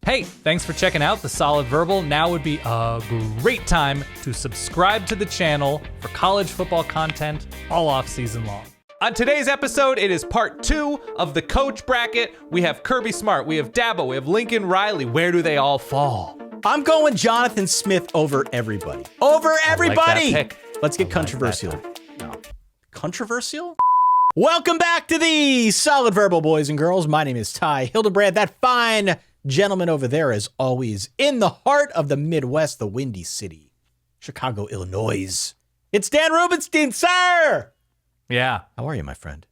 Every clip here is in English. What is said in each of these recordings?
Hey, thanks for checking out The Solid Verbal. Now would be a great time to subscribe to the channel for college football content all off season long. On today's episode, it is part 2 of the coach bracket. We have Kirby Smart, we have Dabo, we have Lincoln Riley. Where do they all fall? I'm going Jonathan Smith over everybody. Over everybody! Like that pick. Let's get controversial. No. Controversial? Welcome back to the Solid Verbal, boys and girls. My name is Ty Hildebrand. That fine gentleman over there is always in the heart of the Midwest, the Windy City, Chicago, Illinois. It's Dan Rubenstein, sir! Yeah. How are you, my friend?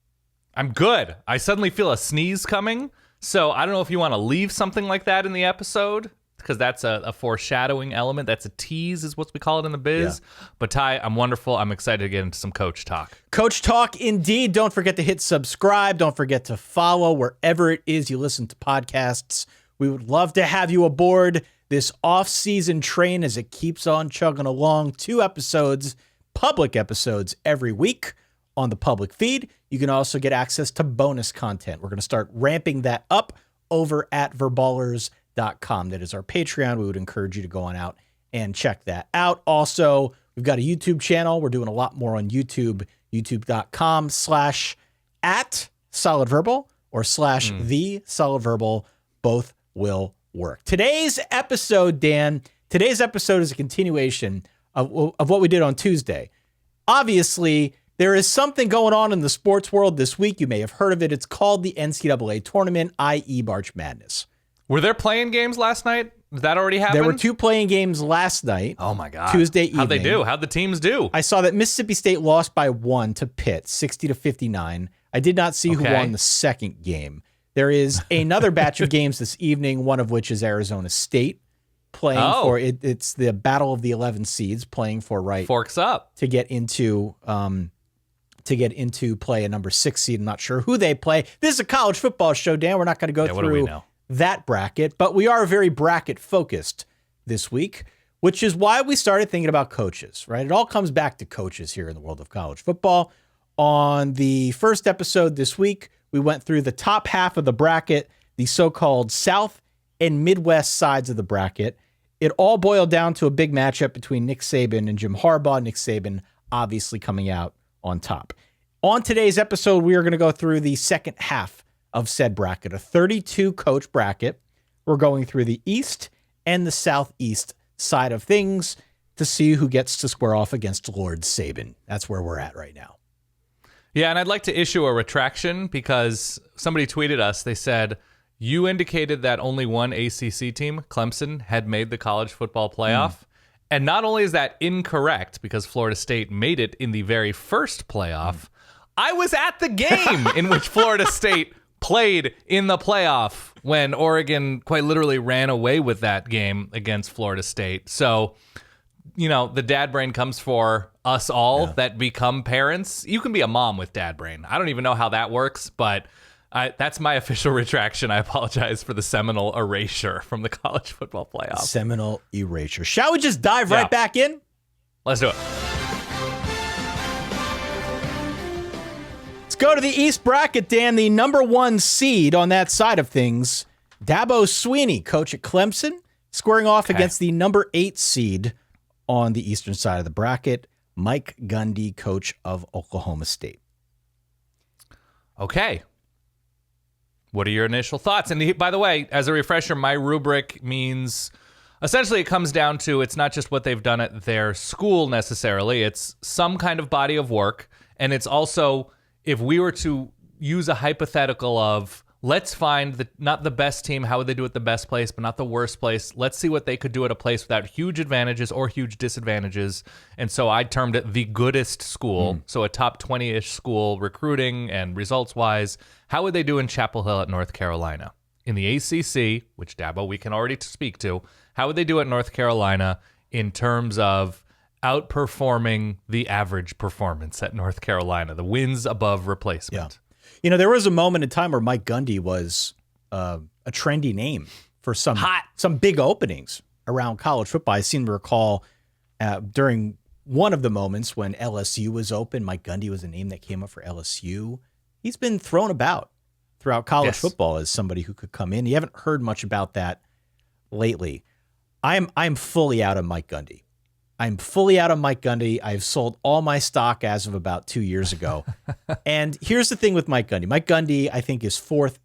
I'm good. I suddenly feel a sneeze coming, so I don't know if you want to leave something like that in the episode, because that's a foreshadowing element. That's a tease is what we call it in the biz. Yeah. But Ty, I'm wonderful. I'm excited to get into some coach talk. Coach talk, indeed. Don't forget to hit subscribe. Don't forget to follow wherever it is you listen to podcasts. We would love to have you aboard this off-season train as it keeps on chugging along. 2 episodes, public episodes every week on the public feed. You can also get access to bonus content. We're going to start ramping that up over at verballers.com. That is our Patreon. We would encourage you to go on out and check that out. Also, we've got a YouTube channel. We're doing a lot more on YouTube, youtube.com/@solidverbal or /the solid verbal. Both will work. Today's episode, Dan, is a continuation of what we did on Tuesday. Obviously, there is something going on in the sports world this week. You may have heard of it. It's called the NCAA tournament, i.e. March Madness. Were there playing games last night? Did that already happen? There were 2 playing games last night. Oh, my God. Tuesday evening. How'd they do? How'd the teams do? I saw that Mississippi State lost by 1 to Pitt, 60-59. I did not see who won the second game. There is another batch of games this evening, one of which is Arizona State playing for it. It's the battle of the 11 seeds playing for Forks up to get into play a number 6 seed. I'm not sure who they play. This is a college football show, Dan. We're not going to go through that bracket, but we are very bracket focused this week, which is why we started thinking about coaches, right? It all comes back to coaches here in the world of college football. On the first episode this week, we went through the top half of the bracket, the so-called South and Midwest sides of the bracket. It all boiled down to a big matchup between Nick Saban and Jim Harbaugh. Nick Saban obviously coming out on top. On today's episode, we are going to go through the second half of said bracket, a 32-coach bracket. We're going through the East and the Southeast side of things to see who gets to square off against Lord Saban. That's where we're at right now. Yeah, and I'd like to issue a retraction because somebody tweeted us. They said, you indicated that only one ACC team, Clemson, had made the college football playoff. And not only is that incorrect because Florida State made it in the very first playoff, I was at the game in which Florida State played in the playoff when Oregon quite literally ran away with that game against Florida State. So, you know, the dad brain comes for us all that become parents. You can be a mom with dad brain. I don't even know how that works, but that's my official retraction. I apologize for the seminal erasure from the college football playoff. Seminal erasure. Shall we just dive right back in? Let's do it. Let's go to the East bracket, Dan. The number 1 seed on that side of things, Dabo Swinney, coach at Clemson, squaring off against the number 8 seed on the eastern side of the bracket, Mike Gundy, coach of Oklahoma State. Okay. What are your initial thoughts? And by the way, as a refresher, my rubric means essentially it comes down to it's not just what they've done at their school necessarily. It's some kind of body of work. And it's also, if we were to use a hypothetical of let's find not the best team, how would they do it the best place, but not the worst place. Let's see what they could do at a place without huge advantages or huge disadvantages. And so I termed it the goodest school. So a top 20-ish school recruiting and results-wise. How would they do in Chapel Hill at North Carolina? In the ACC, which Dabo we can already speak to, how would they do at North Carolina in terms of outperforming the average performance at North Carolina, the wins above replacement? Yeah. You know, there was a moment in time where Mike Gundy was a trendy name for some big openings around college football. I seem to recall during one of the moments when LSU was open, Mike Gundy was a name that came up for LSU. He's been thrown about throughout college football as somebody who could come in. You haven't heard much about that lately. I'm fully out of Mike Gundy. I'm fully out of Mike Gundy. I've sold all my stock as of about 2 years ago. And here's the thing with Mike Gundy. Mike Gundy, I think, is fourth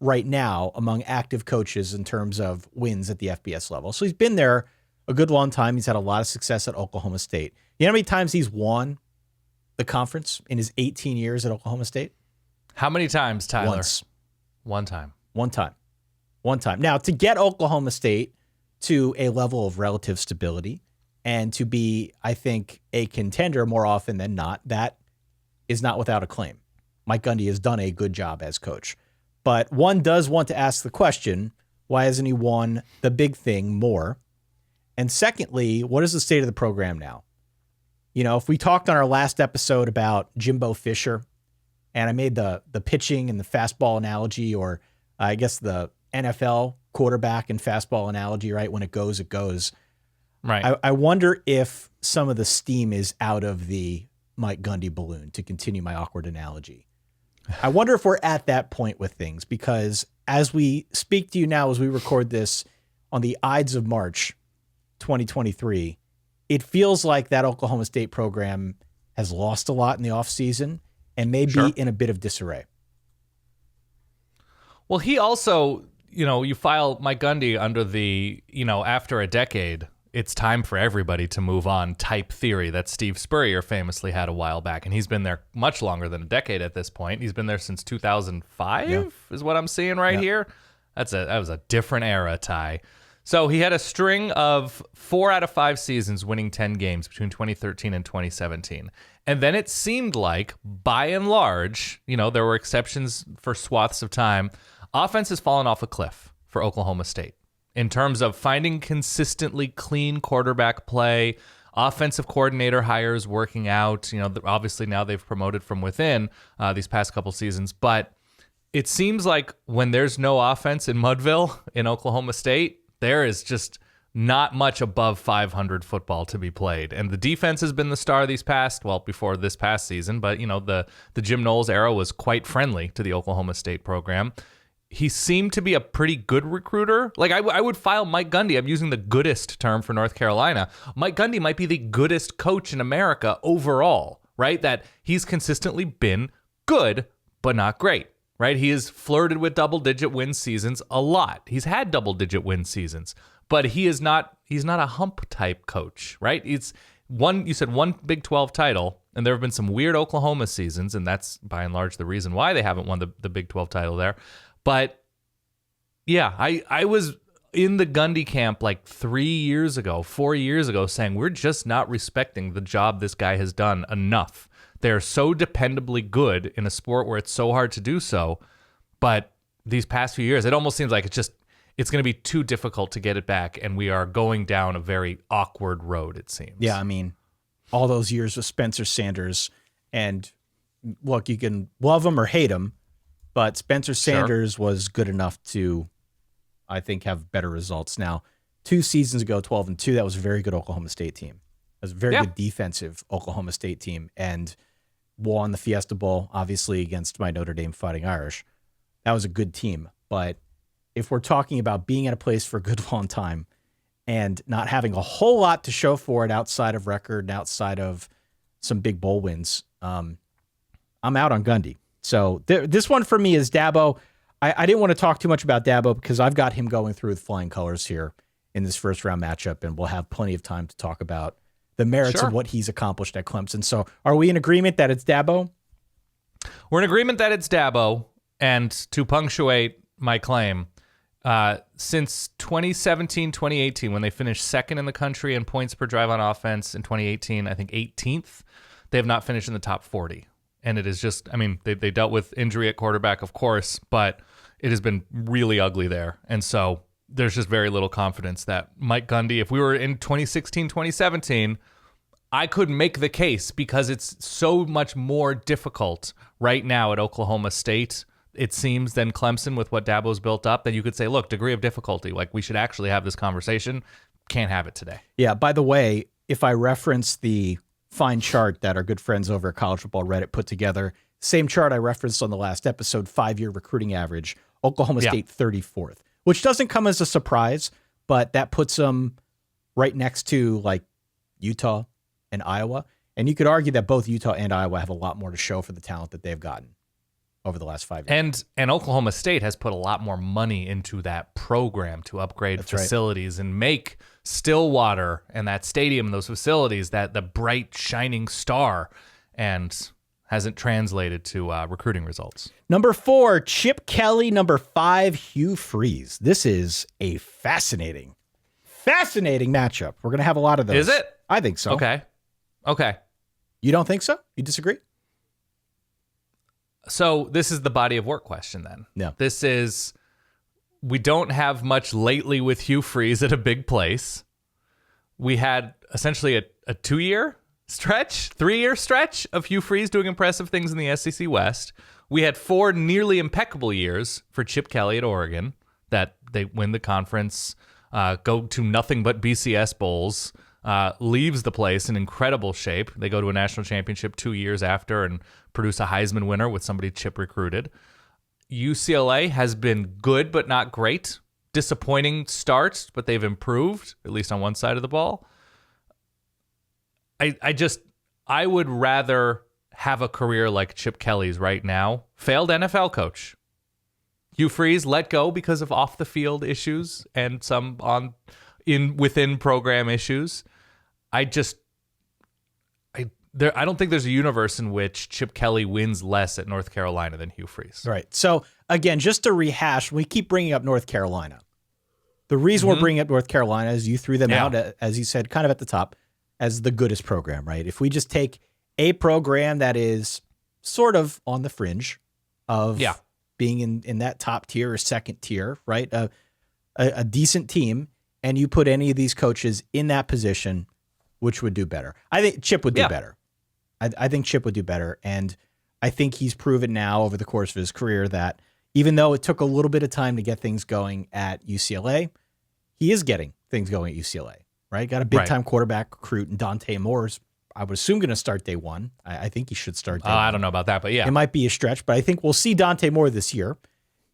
right now among active coaches in terms of wins at the FBS level. So he's been there a good long time. He's had a lot of success at Oklahoma State. You know how many times he's won the conference in his 18 years at Oklahoma State? How many times, Tyler? Once. One time. One time. Now, to get Oklahoma State to a level of relative stability and to be, I think, a contender more often than not, that is not without a claim. Mike Gundy has done a good job as coach. But one does want to ask the question, why hasn't he won the big thing more? And secondly, what is the state of the program now? You know, if we talked on our last episode about Jimbo Fisher, and I made the pitching and the fastball analogy, or I guess the NFL quarterback and fastball analogy, right? When it goes, it goes. Right. I wonder if some of the steam is out of the Mike Gundy balloon, to continue my awkward analogy. I wonder if we're at that point with things, because as we speak to you now, as we record this on the Ides of March 2023, it feels like that Oklahoma State program has lost a lot in the offseason and may be in a bit of disarray. Well, he also, you file Mike Gundy under the, after a decade, it's time for everybody to move on type theory that Steve Spurrier famously had a while back. And he's been there much longer than a decade at this point. He's been there since 2005 is what I'm seeing right here. That was a different era, Ty. So he had a string of 4 out of 5 seasons winning 10 games between 2013 and 2017. And then it seemed like, by and large, there were exceptions for swaths of time, offense has fallen off a cliff for Oklahoma State in terms of finding consistently clean quarterback play, offensive coordinator hires working out. Obviously now they've promoted from within these past couple seasons, but it seems like when there's no offense in Mudville in Oklahoma State, there is just not much above 500 football to be played. And the defense has been the star before this past season, but the Jim Knowles era was quite friendly to the Oklahoma State program. He seemed to be a pretty good recruiter. Like I would file Mike Gundy. I'm using the goodest term for North Carolina. Mike Gundy might be the goodest coach in America overall, right? That he's consistently been good, but not great, right? He has flirted with double-digit win seasons a lot. He's had double-digit win seasons, but he's not a hump type coach, right? You said one Big 12 title, and there have been some weird Oklahoma seasons, and that's by and large the reason why they haven't won the Big 12 title there. But yeah, I was in the Gundy camp like 4 years ago, saying we're just not respecting the job this guy has done enough. They're so dependably good in a sport where it's so hard to do so. But these past few years, it almost seems like it's going to be too difficult to get it back. And we are going down a very awkward road, it seems. Yeah, I mean, all those years with Spencer Sanders, and look, you can love him or hate him, but Spencer Sanders was good enough to, I think, have better results. Now, 2 seasons ago, 12-2, that was a very good Oklahoma State team. It was a very good defensive Oklahoma State team, and won the Fiesta Bowl, obviously, against my Notre Dame Fighting Irish. That was a good team. But if we're talking about being at a place for a good long time and not having a whole lot to show for it outside of record and outside of some big bowl wins, I'm out on Gundy. So this one for me is Dabo. I didn't want to talk too much about Dabo because I've got him going through with flying colors here in this first round matchup, and we'll have plenty of time to talk about the merits of what he's accomplished at Clemson. So are we in agreement that it's Dabo? We're in agreement that it's Dabo. And to punctuate my claim, since 2017, 2018, when they finished second in the country in points per drive on offense, in 2018, I think 18th, they have not finished in the top 40. And it is just, I mean, they dealt with injury at quarterback, of course, but it has been really ugly there. And so there's just very little confidence that Mike Gundy, if we were in 2016, 2017, I could make the case because it's so much more difficult right now at Oklahoma State, it seems, than Clemson with what Dabo's built up. Then you could say, look, degree of difficulty, like we should actually have this conversation. Can't have it today. Yeah, by the way, if I reference the fine chart that our good friends over at College Football Reddit put together, same chart I referenced on the last episode, 5-year recruiting average, Oklahoma State 34th, which doesn't come as a surprise. but that puts them right next to like Utah and Iowa. And you could argue that both Utah and Iowa have a lot more to show for the talent that they've gotten over the last 5 years. And Oklahoma State has put a lot more money into that program to upgrade facilities and make Stillwater and that stadium and those facilities that the bright shining star, and hasn't translated to recruiting results. Number 4, Chip Kelly. Number 5, Hugh Freeze. This is a fascinating matchup. We're going to have a lot of those. Is it? I think so. Okay. You don't think so? You disagree? So this is the body of work question then. No. This is, we don't have much lately with Hugh Freeze at a big place. We had essentially a 2-year stretch, 3-year stretch of Hugh Freeze doing impressive things in the SEC West. We had 4 nearly impeccable years for Chip Kelly at Oregon, that they win the conference, go to nothing but BCS bowls, leaves the place in incredible shape. They go to a national championship 2 years after and produce a Heisman winner with somebody Chip recruited. UCLA has been good but not great. Disappointing starts, but they've improved, at least on one side of the ball. I would rather have a career like Chip Kelly's right now. Failed NFL coach. Hugh Freeze let go because of off the field issues and some within program issues. I don't think there's a universe in which Chip Kelly wins less at North Carolina than Hugh Freeze. Right. So again, just to rehash, we keep bringing up North Carolina. The reason we're bringing up North Carolina is you threw them out, as you said, kind of at the top, as the goodest program, right? If we just take a program that is sort of on the fringe of being in that top tier or second tier, right? A decent team, and you put any of these coaches in that position, which would do better? I think Chip would do better. I think Chip would do better, and I think he's proven now over the course of his career that even though it took a little bit of time to get things going at UCLA, he is getting things going at UCLA, right? Got a big-time quarterback recruit, and Dante Moore's, I would assume, going to start day one. I think he should start day one. I don't know about that, but yeah. It might be a stretch, but I think we'll see Dante Moore this year.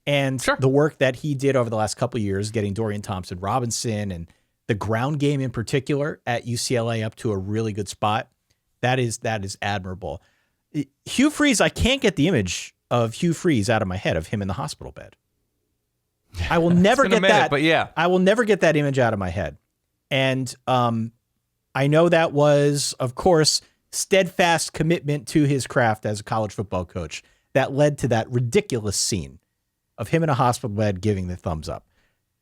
And the work that he did over the last couple of years, getting Dorian Thompson-Robinson and the ground game in particular at UCLA up to a really good spot, that is admirable. Hugh Freeze, I can't get the image of Hugh Freeze out of my head of him in the hospital bed. I will never get that. But yeah, I will never get that image out of my head. And I know that was, of course, steadfast commitment to his craft as a college football coach that led to that ridiculous scene of him in a hospital bed giving the thumbs up.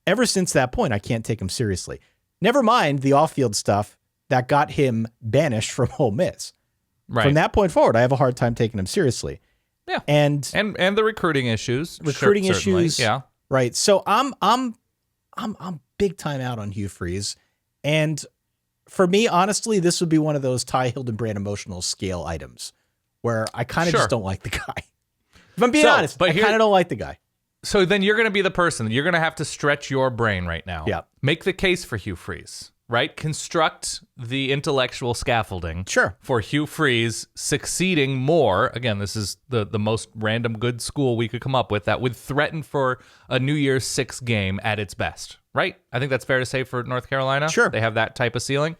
Ever since that point, I can't take him seriously. Never mind the off-field stuff that got him banished from Ole Miss. Right. From that point forward, I have a hard time taking him seriously. Yeah, and the recruiting issues, issues, yeah, right. So I'm big time out on Hugh Freeze, and for me, honestly, this would be one of those Ty Hildenbrand emotional scale items where I kind of just don't like the guy. If I'm being honest, I kind of don't like the guy. So then you're going to be the person. You're going to have to stretch your brain right now. Yeah. Make the case for Hugh Freeze, right? Construct the intellectual scaffolding for Hugh Freeze succeeding more. Again, this is the most random good school we could come up with that would threaten for a New Year's Six game at its best, right? I think that's fair to say for North Carolina. Sure. They have that type of ceiling.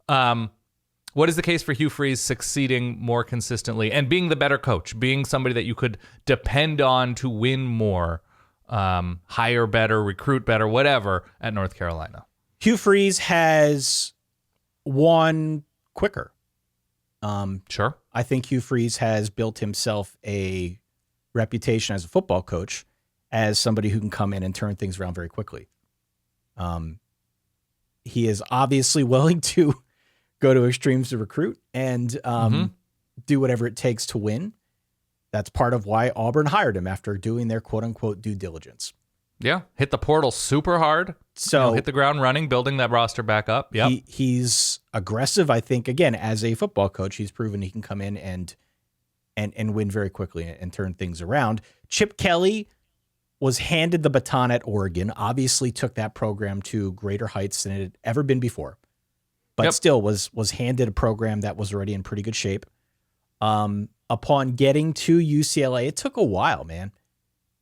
What is the case for Hugh Freeze succeeding more consistently and being the better coach, being somebody that you could depend on to win more, hire better, recruit better, whatever, at North Carolina? Hugh Freeze has won quicker. Sure. I think Hugh Freeze has built himself a reputation as a football coach as somebody who can come in and turn things around very quickly. He is obviously willing to go to extremes to recruit and do whatever it takes to win. That's part of why Auburn hired him after doing their quote-unquote due diligence. Yeah, hit the portal super hard. So hit the ground running, building that roster back up. Yeah, he's aggressive. I think, again, as a football coach, he's proven he can come in and win very quickly and turn things around. Chip Kelly was handed the baton at Oregon, obviously took that program to greater heights than it had ever been before, but still was handed a program that was already in pretty good shape. Upon getting to UCLA, it took a while, man.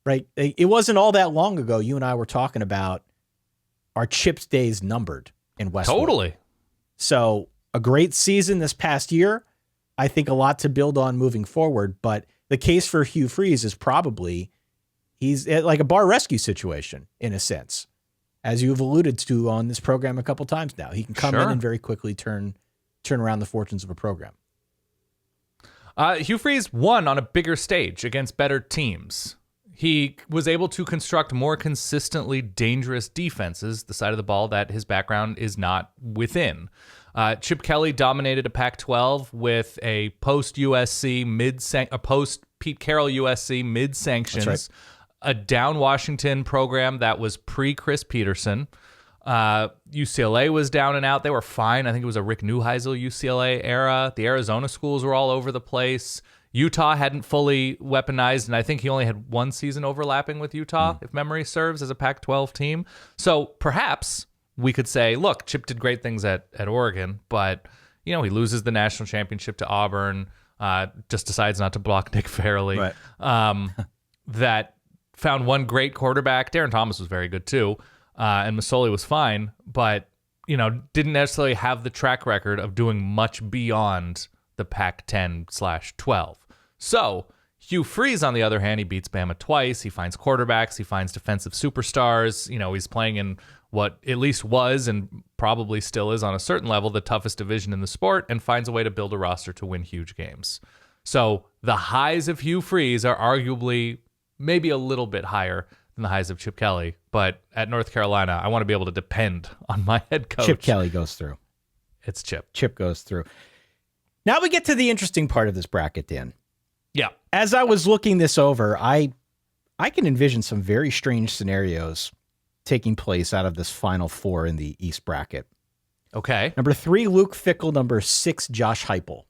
Right? It wasn't all that long ago. You and I were talking about are Chip's days numbered in Westwood. Totally. So a great season this past year. I think a lot to build on moving forward, but the case for Hugh Freeze is probably he's like a bar rescue situation in a sense, as you've alluded to on this program a couple times now. He can come in and very quickly turn around the fortunes of a program. Hugh Freeze won on a bigger stage against better teams. He was able to construct more consistently dangerous defenses, the side of the ball that his background is not within. Chip Kelly dominated a Pac-12 with a post-USC a post-Pete Carroll USC mid-sanctions, right. A down Washington program that was pre-Chris Peterson. UCLA was down and out. They were fine. I think it was a Rick Neuheisel UCLA era. The Arizona schools were all over the place. Utah hadn't fully weaponized, and I think he only had one season overlapping with Utah, if memory serves, as a Pac-12 team. So perhaps we could say, look, Chip did great things at Oregon, but he loses the national championship to Auburn, just decides not to block Nick Fairley. Right. That found one great quarterback. Darren Thomas was very good too, and Masoli was fine, but didn't necessarily have the track record of doing much beyond the Pac-10/12. So Hugh Freeze, on the other hand, he beats Bama twice. He finds quarterbacks. He finds defensive superstars. He's playing in what at least was and probably still is on a certain level the toughest division in the sport, and finds a way to build a roster to win huge games. So the highs of Hugh Freeze are arguably maybe a little bit higher than the highs of Chip Kelly. But at North Carolina, I want to be able to depend on my head coach. Chip Kelly goes through. It's Chip. Chip goes through. Now we get to the interesting part of this bracket, Dan. Yeah. As I was looking this over, I can envision some very strange scenarios taking place out of this Final Four in the East bracket. Okay. Number 3, Luke Fickell. Number 6, Josh Heupel.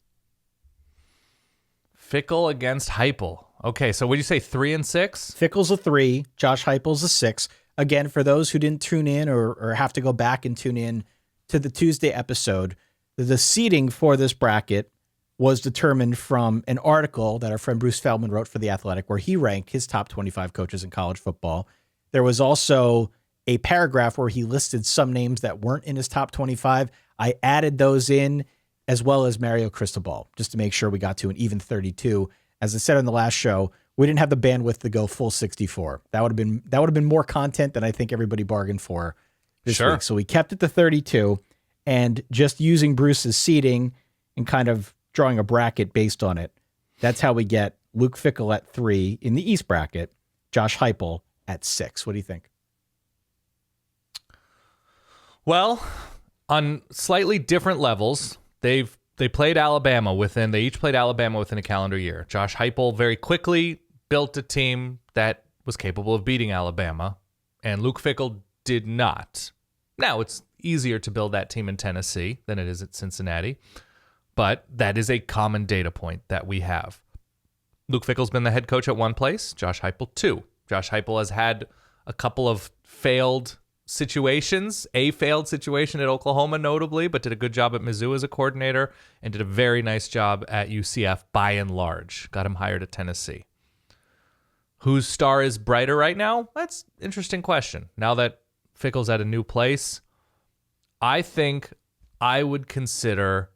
Fickell against Heupel. Okay, so would you say 3 and 6? Fickell's a 3, Josh Heupel's a 6. Again, for those who didn't tune in or have to go back and tune in to the Tuesday episode, the seeding for this bracket was determined from an article that our friend Bruce Feldman wrote for The Athletic, where he ranked his top 25 coaches in college football. There was also a paragraph where he listed some names that weren't in his top 25. I added those in, as well as Mario Cristobal, just to make sure we got to an even 32. As I said on the last show, we didn't have the bandwidth to go full 64. That would have been more content than I think everybody bargained for this week. So we kept it to 32, and just using Bruce's seeding and kind of drawing a bracket based on it, that's how we get Luke Fickell at 3 in the East bracket, Josh Heupel at 6. What do you think? Well, on slightly different levels, they each played Alabama within a calendar year. Josh Heupel very quickly built a team that was capable of beating Alabama, and Luke Fickell did not. Now, it's easier to build that team in Tennessee than it is at Cincinnati, but that is a common data point that we have. Luke Fickell's been the head coach at one place, Josh Heupel 2. Josh Heupel has had a couple of failed situations, a failed situation at Oklahoma notably, but did a good job at Mizzou as a coordinator and did a very nice job at UCF by and large. Got him hired at Tennessee. Whose star is brighter right now? That's an interesting question. Now that Fickell's at a new place, I think I would consider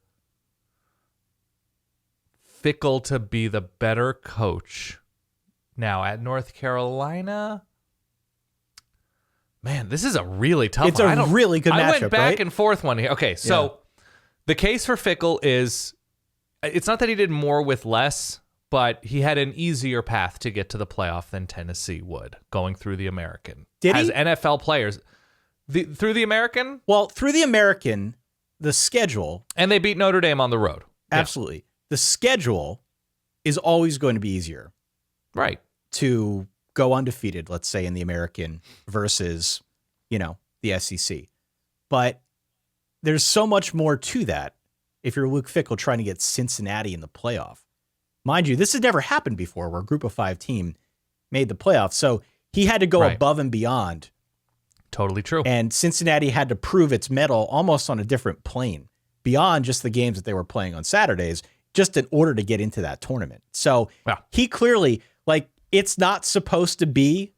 Fickell to be the better coach. Now, at North Carolina, man, this is a really tough one. It's a really good matchup, I went back right? and forth one here. Okay, so the case for Fickell is, it's not that he did more with less, but he had an easier path to get to the playoff than Tennessee would, going through the American. Did he? As NFL players. Through the American? Well, through the American, the schedule. And they beat Notre Dame on the road. Absolutely. Yeah. The schedule is always going to be easier. Right. To go undefeated, let's say, in the American versus, the SEC. But there's so much more to that if you're Luke Fickell trying to get Cincinnati in the playoff. Mind you, this has never happened before where a group of 5 team made the playoff. So he had to go above and beyond. Totally true. And Cincinnati had to prove its mettle almost on a different plane beyond just the games that they were playing on Saturdays, just in order to get into that tournament. So he clearly, it's not supposed to be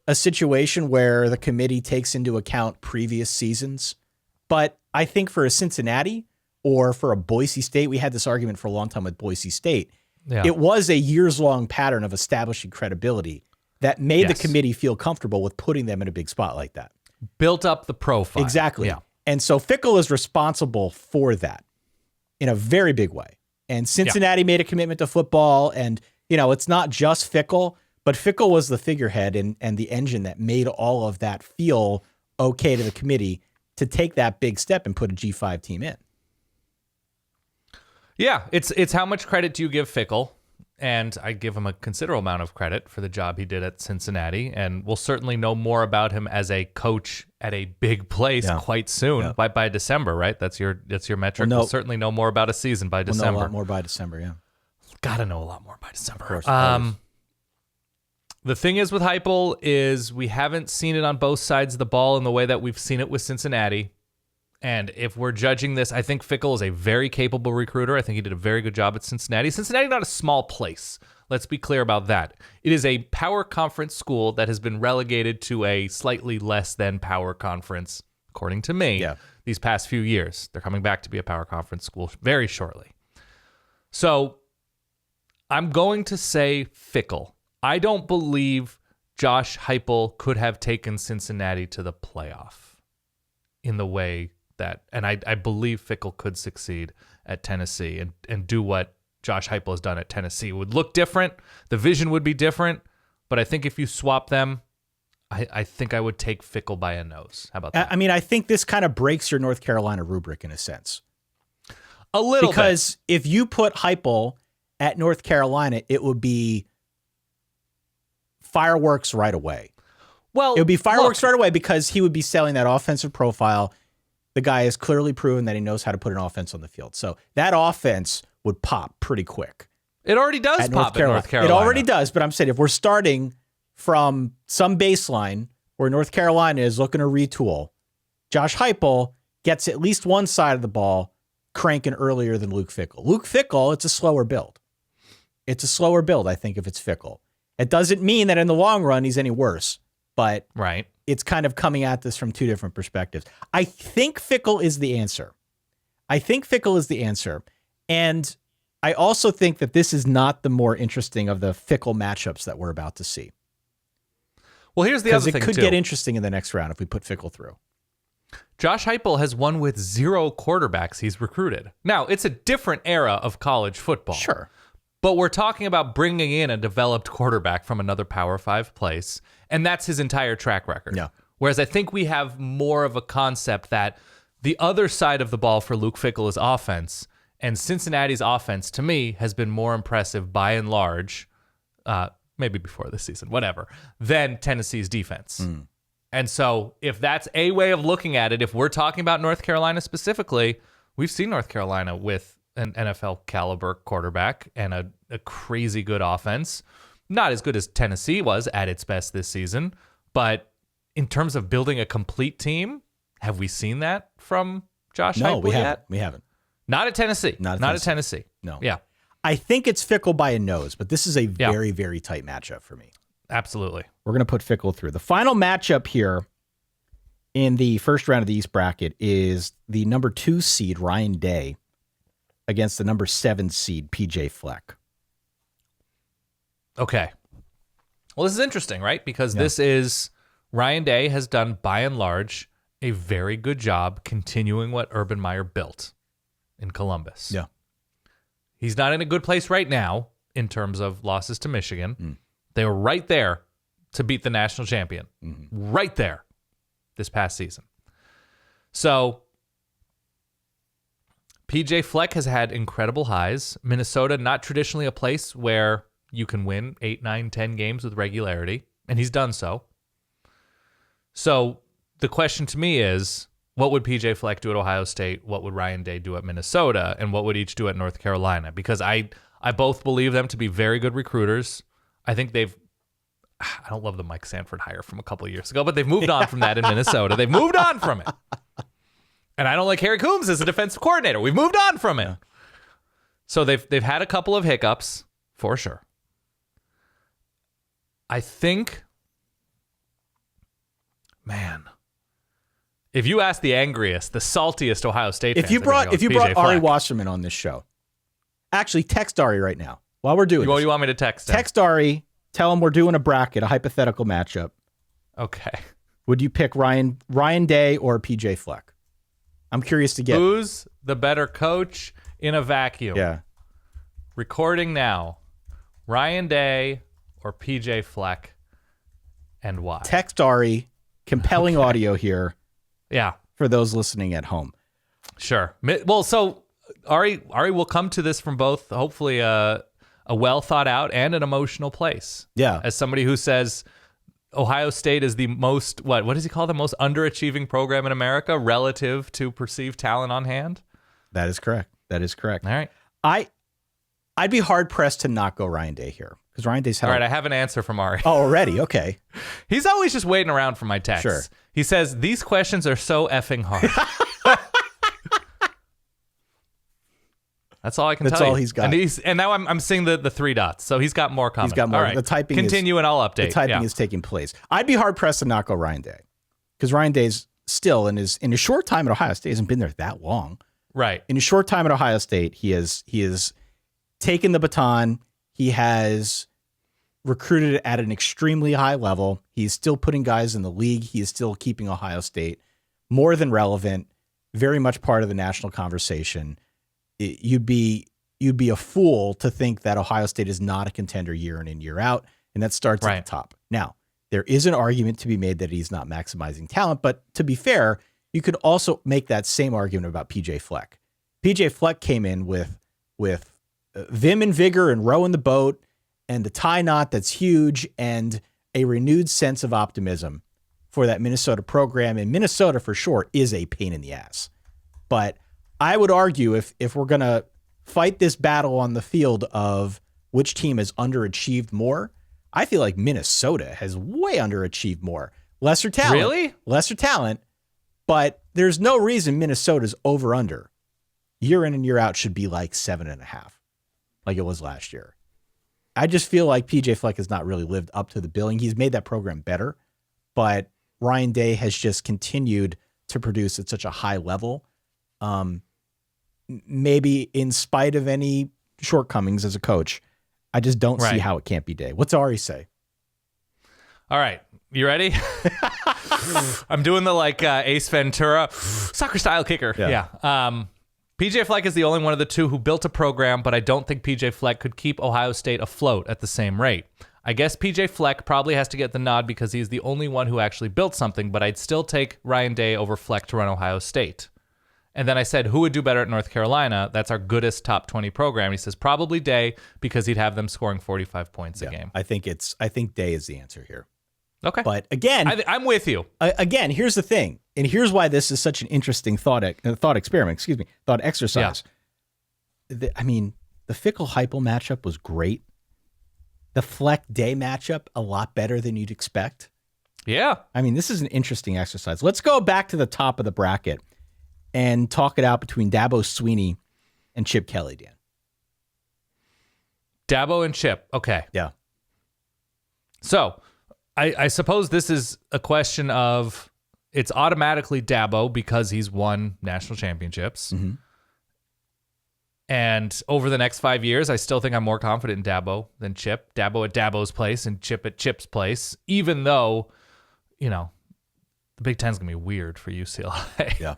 a situation where the committee takes into account previous seasons. But I think for a Cincinnati or for a Boise State, we had this argument for a long time with Boise State. Yeah. It was a years-long pattern of establishing credibility that made the committee feel comfortable with putting them in a big spot like that. Built up the profile. Exactly. Yeah. And so Fickell is responsible for that in a very big way. And Cincinnati made a commitment to football. And, it's not just Fickell, but Fickell was the figurehead and the engine that made all of that feel okay to the committee to take that big step and put a G5 team in. Yeah, it's how much credit do you give Fickell? And I give him a considerable amount of credit for the job he did at Cincinnati. And we'll certainly know more about him as a coach at a big place quite soon, by December, right? That's your metric. We'll certainly know more about a season by December. We'll know a lot more by December, yeah. Got to know a lot more by December. Of course. The thing is with Heupel is we haven't seen it on both sides of the ball in the way that we've seen it with Cincinnati. And if we're judging this, I think Fickell is a very capable recruiter. I think he did a very good job at Cincinnati. Cincinnati, not a small place. Let's be clear about that. It is a power conference school that has been relegated to a slightly less than power conference, according to me, these past few years. They're coming back to be a power conference school very shortly. So I'm going to say Fickell. I don't believe Josh Heupel could have taken Cincinnati to the playoff in the way that, and I believe Fickell could succeed at Tennessee and do what Josh Heupel has done at Tennessee. It would look different. The vision would be different. But I think if you swap them, I think I would take Fickell by a nose. How about that? I mean, I think this kind of breaks your North Carolina rubric in a sense. A little bit. Because if you put Heupel at North Carolina, it would be fireworks right away. Well, it would be fireworks right away because he would be selling that offensive profile. The guy has clearly proven that he knows how to put an offense on the field. So that offense would pop pretty quick. It already does pop at North Carolina. It already does, but I'm saying if we're starting from some baseline where North Carolina is looking to retool, Josh Heupel gets at least one side of the ball cranking earlier than Luke Fickell. Luke Fickell, it's a slower build. It's a slower build, I think, if it's Fickell. It doesn't mean that in the long run he's any worse, but it's kind of coming at this from two different perspectives. I think Fickell is the answer. And I also think that this is not the more interesting of the Fickell matchups that we're about to see. Well, here's the other thing, it could get interesting in the next round if we put Fickell through. Josh Heupel has won with 0 quarterbacks he's recruited. Now, it's a different era of college football. Sure. But we're talking about bringing in a developed quarterback from another Power 5 place, and that's his entire track record. Yeah. Whereas I think we have more of a concept that the other side of the ball for Luke Fickell is offense, and Cincinnati's offense, to me, has been more impressive by and large, maybe before this season, whatever, than Tennessee's defense. And so if that's a way of looking at it, if we're talking about North Carolina specifically, we've seen North Carolina with an NFL caliber quarterback and a crazy good offense. Not as good as Tennessee was at its best this season, but in terms of building a complete team, have we seen that from Josh Heupel No, we yet? haven't. We haven't. Not at Tennessee. Not at Tennessee. No. Yeah. I think it's Fickell by a nose, but this is a very, very tight matchup for me. Absolutely. We're going to put Fickell through. The final matchup here in the first round of the East bracket is the number 2 seed, Ryan Day, against the number 7 seed, PJ Fleck. Okay. Well, this is interesting, right? Because this is, Ryan Day has done, by and large, a very good job continuing what Urban Meyer built in Columbus. Yeah. He's not in a good place right now in terms of losses to Michigan. They were right there to beat the national champion. Right there this past season. So PJ Fleck has had incredible highs. Minnesota, not traditionally a place where you can win 8, 9, 10 games with regularity, and he's done so. So the question to me is, what would PJ Fleck do at Ohio State? What would Ryan Day do at Minnesota? And what would each do at North Carolina? Because I both believe them to be very good recruiters. I think I don't love the Mike Sanford hire from a couple of years ago, but they've moved on from that in Minnesota. They've moved on from it. And I don't like Harry Coombs as a defensive coordinator. We've moved on from it. So they've had a couple of hiccups, for sure. I think Man. If you ask the angriest, the saltiest Ohio State fans, if you brought Ari Fleck. Wasserman on this show, actually text Ari right now while we're doing What this. do you want me to text him? Text Ari, tell him we're doing a bracket, a hypothetical matchup. Okay. Would you pick Ryan Day or PJ Fleck? I'm curious to get. Who's the better coach in a vacuum? Yeah. Recording now. Ryan Day or PJ Fleck, and why? Text Ari, compelling audio here. Yeah. For those listening at home. Sure. Well, so Ari will come to this from both, hopefully, a well thought out and an emotional place. Yeah. As somebody who says Ohio State is the most, what does he call the most underachieving program in America relative to perceived talent on hand? That is correct. All right. I'd be hard pressed to not go Ryan Day here because Ryan Day's had. All right, I have an answer from Ari. Oh, already? Okay. He's always just waiting around for my text. Sure. He says, these questions are so effing hard. That's all I can tell you. That's all he's got. And now I'm seeing the three dots. So he's got more coming. He's got more. All right. The typing Continue and I'll update. The typing is taking place. I'd be hard pressed to not go Ryan Day because Ryan Day's still in his short time at Ohio State, hasn't been there that long. Right. In his short time at Ohio State, he has taken the baton. He has recruited at an extremely high level. He's still putting guys in the league. He is still keeping Ohio State more than relevant, very much part of the national conversation. You'd be a fool to think that Ohio State is not a contender year in and year out, and that starts at the top. Now, there is an argument to be made that he's not maximizing talent, but to be fair, you could also make that same argument about PJ Fleck. PJ Fleck came in with vim and vigor and rowing the boat and the tie knot that's huge and a renewed sense of optimism for that Minnesota program. And Minnesota, for sure, is a pain in the ass. But I would argue if we're going to fight this battle on the field of which team has underachieved more, I feel like Minnesota has way underachieved more. Lesser talent. Really? Lesser talent. But there's no reason Minnesota's over-under year in and year out should be like 7.5, like it was last year. I just feel like PJ Fleck has not really lived up to the billing. He's made that program better, but Ryan Day has just continued to produce at such a high level. Maybe in spite of any shortcomings as a coach, I just don't see how it can't be Day. What's Ari say? All right. You ready? I'm doing the Ace Ventura soccer style kicker. Yeah. PJ Fleck is the only one of the two who built a program, but I don't think PJ Fleck could keep Ohio State afloat at the same rate. I guess PJ Fleck probably has to get the nod because he's the only one who actually built something, but I'd still take Ryan Day over Fleck to run Ohio State. And then I said, who would do better at North Carolina? That's our goodest top 20 program. He says probably Day because he'd have them scoring 45 points a game. I think Day is the answer here. Okay. But again, I'm with you. Again, here's the thing. And here's why this is such an interesting thought exercise. Yeah. The Fickle-Heupel matchup was great. The Fleck-Day matchup, a lot better than you'd expect. Yeah. This is an interesting exercise. Let's go back to the top of the bracket and talk it out between Dabo Swinney and Chip Kelly, Dan. Dabo and Chip. Okay. Yeah. So I suppose this is a question of it's automatically Dabo because he's won national championships. Mm-hmm. And over the next 5 years, I still think I'm more confident in Dabo than Chip. Dabo at Dabo's place and Chip at Chip's place, even though, the Big Ten's going to be weird for UCLA. Yeah.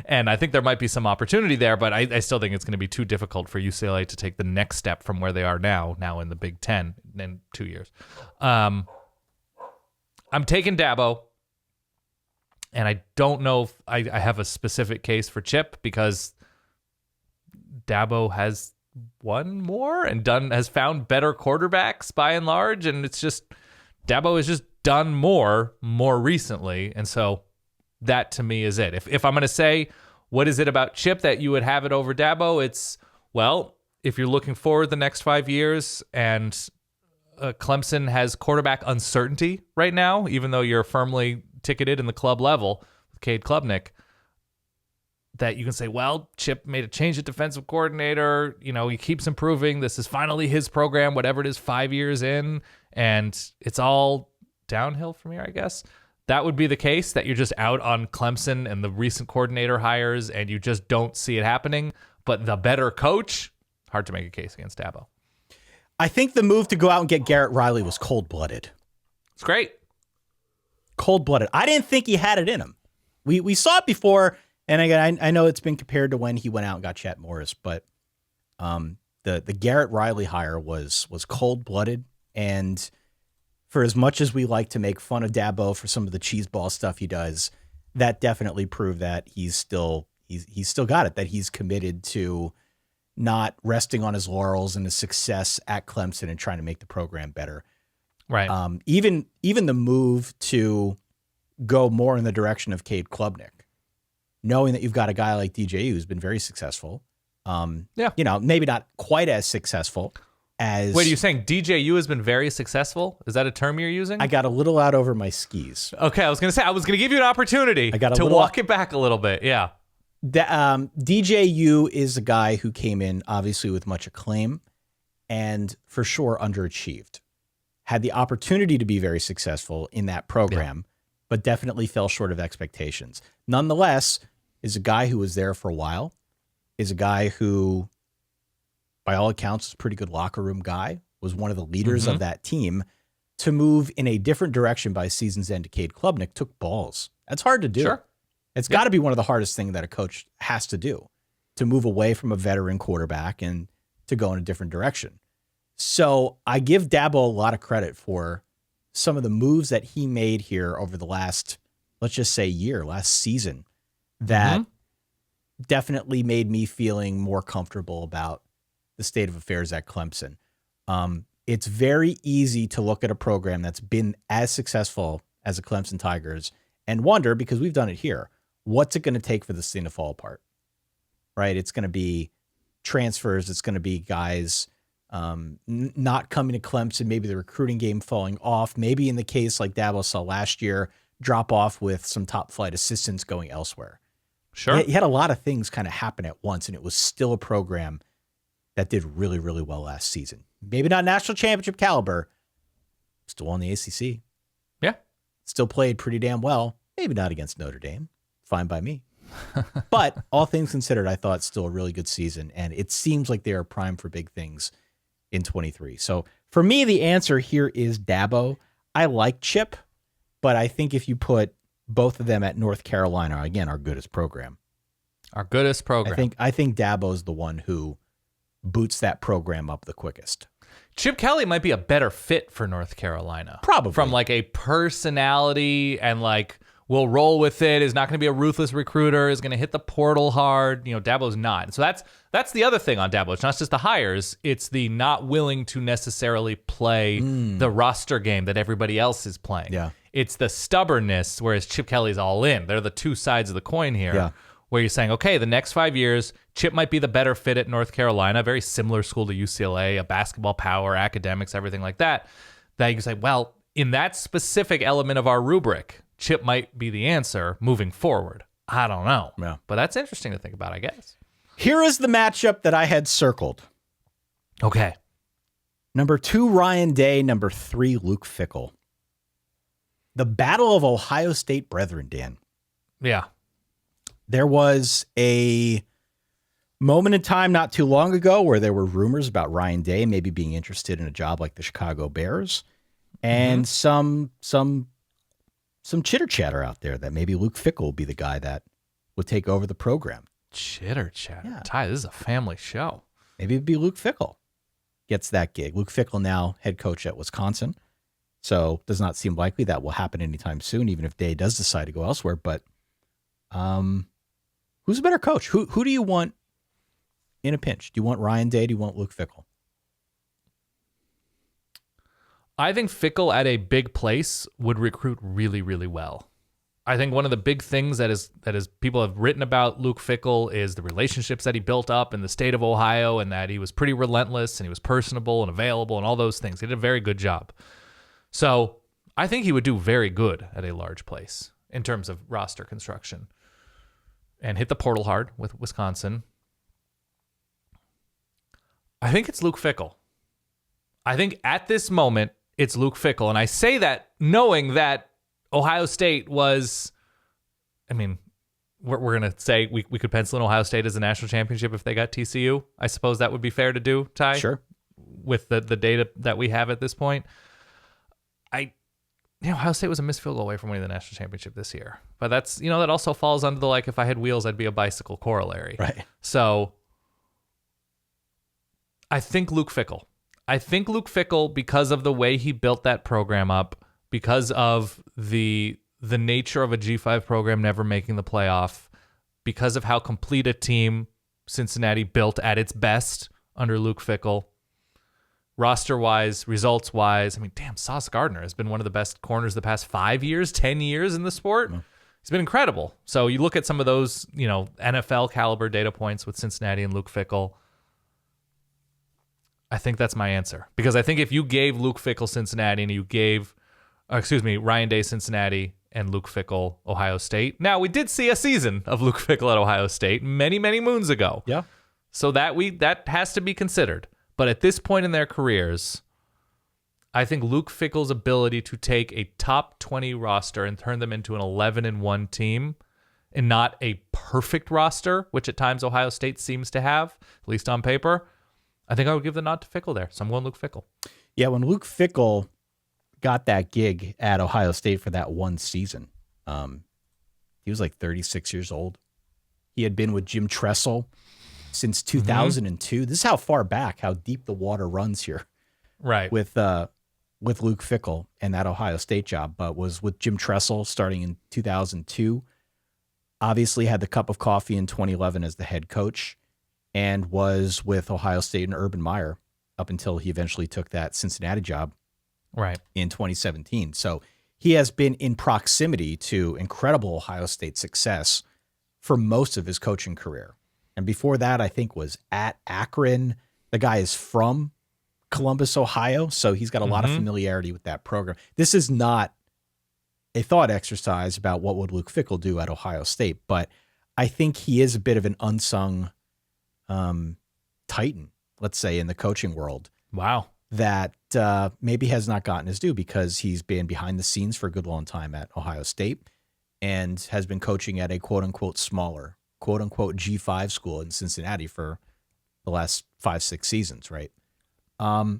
And I think there might be some opportunity there, but I still think it's going to be too difficult for UCLA to take the next step from where they are now in the Big Ten in 2 years. I'm taking Dabo, and I don't know if I have a specific case for Chip because Dabo has won more and has found better quarterbacks by and large, and it's just Dabo has just done more recently, and so that to me is it. If I'm going to say what is it about Chip that you would have it over Dabo, it's, well, if you're looking forward the next 5 years and Clemson has quarterback uncertainty right now, even though you're firmly ticketed in the club level with Cade Klubnik, that you can say, well, Chip made a change at defensive coordinator. He keeps improving. This is finally his program, whatever it is, 5 years in, and it's all downhill from here, I guess. that would be the case, that you're just out on Clemson and the recent coordinator hires and you just don't see it happening. But the better coach, hard to make a case against Dabo. I think the move to go out and get Garrett Riley was cold-blooded. It's great. Cold-blooded. I didn't think he had it in him. We saw it before, and again, I know it's been compared to when he went out and got Chet Morris, but the Garrett Riley hire was cold-blooded, and for as much as we like to make fun of Dabo for some of the cheeseball stuff he does, that definitely proved that he's still got it, that he's committed to not resting on his laurels and his success at Clemson and trying to make the program better. Right. Even the move to go more in the direction of Cade Klubnik, knowing that you've got a guy like DJU who's been very successful. Maybe not quite as successful as... Wait, are you saying DJU has been very successful? Is that a term you're using? I got a little out over my skis. Okay, I was going to give you an opportunity to walk it back a little bit. Yeah. DJU is a guy who came in obviously with much acclaim and for sure underachieved. Had the opportunity to be very successful in that program, but definitely fell short of expectations. Nonetheless, is a guy who was there for a while, is a guy who, by all accounts, is a pretty good locker room guy, was one of the leaders of that team. To move in a different direction by season's end to Cade Klubnik took balls. That's hard to do. Sure. It's got to be one of the hardest things that a coach has to do, to move away from a veteran quarterback and to go in a different direction. So I give Dabo a lot of credit for some of the moves that he made here over the last, let's just say last season, that definitely made me feeling more comfortable about the state of affairs at Clemson. It's very easy to look at a program that's been as successful as the Clemson Tigers and wonder, because we've done it here, what's it going to take for this thing to fall apart, right? It's going to be transfers. It's going to be guys not coming to Clemson, maybe the recruiting game falling off, maybe in the case like Dabo saw last year, drop off with some top flight assistants going elsewhere. Sure. He had a lot of things kind of happen at once, and it was still a program that did really, really well last season. Maybe not national championship caliber, still won the ACC. Yeah. Still played pretty damn well. Maybe not against Notre Dame. Fine by me. But all things considered, I thought still a really good season, and it seems like they are primed for big things in 23. So for me, the answer here is Dabo. I like Chip, but I think if you put both of them at North Carolina, again, our goodest program. Our goodest program. I think Dabo's the one who boots that program up the quickest. Chip Kelly might be a better fit for North Carolina. Probably. From like a personality and like, will roll with it, is not going to be a ruthless recruiter, is going to hit the portal hard. Dabo's not. So that's the other thing on Dabo. It's not just the hires, it's the not willing to necessarily play the roster game that everybody else is playing. Yeah. It's the stubbornness, whereas Chip Kelly's all in. They're the two sides of the coin here. Yeah. Where you're saying, okay, the next 5 years, Chip might be the better fit at North Carolina, very similar school to UCLA, a basketball power, academics, everything like that. That you can say, well, in that specific element of our rubric, Chip might be the answer moving forward. I don't know. Yeah. But that's interesting to think about, I guess. Here is the matchup that I had circled. Okay. Number 2, Ryan Day. Number 3, Luke Fickell. The Battle of Ohio State Brethren, Dan. Yeah. There was a moment in time not too long ago where there were rumors about Ryan Day maybe being interested in a job like the Chicago Bears, and some chitter chatter out there that maybe Luke Fickell will be the guy that would take over the program. Chitter chatter. Yeah. Ty, this is a family show. Maybe it'd be Luke Fickell gets that gig. Luke Fickell now head coach at Wisconsin, so does not seem likely that will happen anytime soon, even if Day does decide to go elsewhere. But who's a better coach? Who do you want in a pinch? Do you want Ryan Day? Do you want Luke Fickell? I think Fickell at a big place would recruit really, really well. I think one of the big things that is people have written about Luke Fickell is the relationships that he built up in the state of Ohio, and that he was pretty relentless and he was personable and available and all those things. He did a very good job. So I think he would do very good at a large place in terms of roster construction and hit the portal hard with Wisconsin. I think it's Luke Fickell. I think at this moment, it's Luke Fickell. And I say that knowing that Ohio State was, I mean, we're going to say we could pencil in Ohio State as a national championship if they got TCU. I suppose that would be fair to do, Ty? Sure. With the data that we have at this point. Ohio State was a missed field goal away from winning the national championship this year. But that's, that also falls under the, like, if I had wheels, I'd be a bicycle corollary. Right. So I think Luke Fickell. Because of the way he built that program up, because of the nature of a G5 program never making the playoff, because of how complete a team Cincinnati built at its best under Luke Fickell, roster-wise, results-wise. I mean, damn, Sauce Gardner has been one of the best corners the past 5 years, 10 years in the sport. Mm. He's been incredible. So you look at some of those, NFL caliber data points with Cincinnati and Luke Fickell. I think that's my answer. Because I think if you gave Luke Fickell Cincinnati and you gave, Ryan Day Cincinnati and Luke Fickell Ohio State. Now, we did see a season of Luke Fickell at Ohio State many, many moons ago. Yeah. So that has to be considered. But at this point in their careers, I think Luke Fickell's ability to take a top 20 roster and turn them into an 11-1 team and not a perfect roster, which at times Ohio State seems to have, at least on paper, I think I would give the nod to Fickell there. So I'm going Luke Fickell. Yeah, when Luke Fickell got that gig at Ohio State for that one season, he was like 36 years old. He had been with Jim Tressel since 2002. Mm-hmm. This is how far back, how deep the water runs here. Right. With Luke Fickell and that Ohio State job, but was with Jim Tressel starting in 2002. Obviously had the cup of coffee in 2011 as the head coach and was with Ohio State and Urban Meyer up until he eventually took that Cincinnati job in 2017. So he has been in proximity to incredible Ohio State success for most of his coaching career. And before that, I think, was at Akron. The guy is from Columbus, Ohio, so he's got a lot of familiarity with that program. This is not a thought exercise about what would Luke Fickell do at Ohio State, but I think he is a bit of an unsung titan, let's say, in the coaching world. Wow. That maybe has not gotten his due because he's been behind the scenes for a good long time at Ohio State and has been coaching at a quote-unquote smaller, quote-unquote G5 school in Cincinnati for the last 5-6 seasons, right? I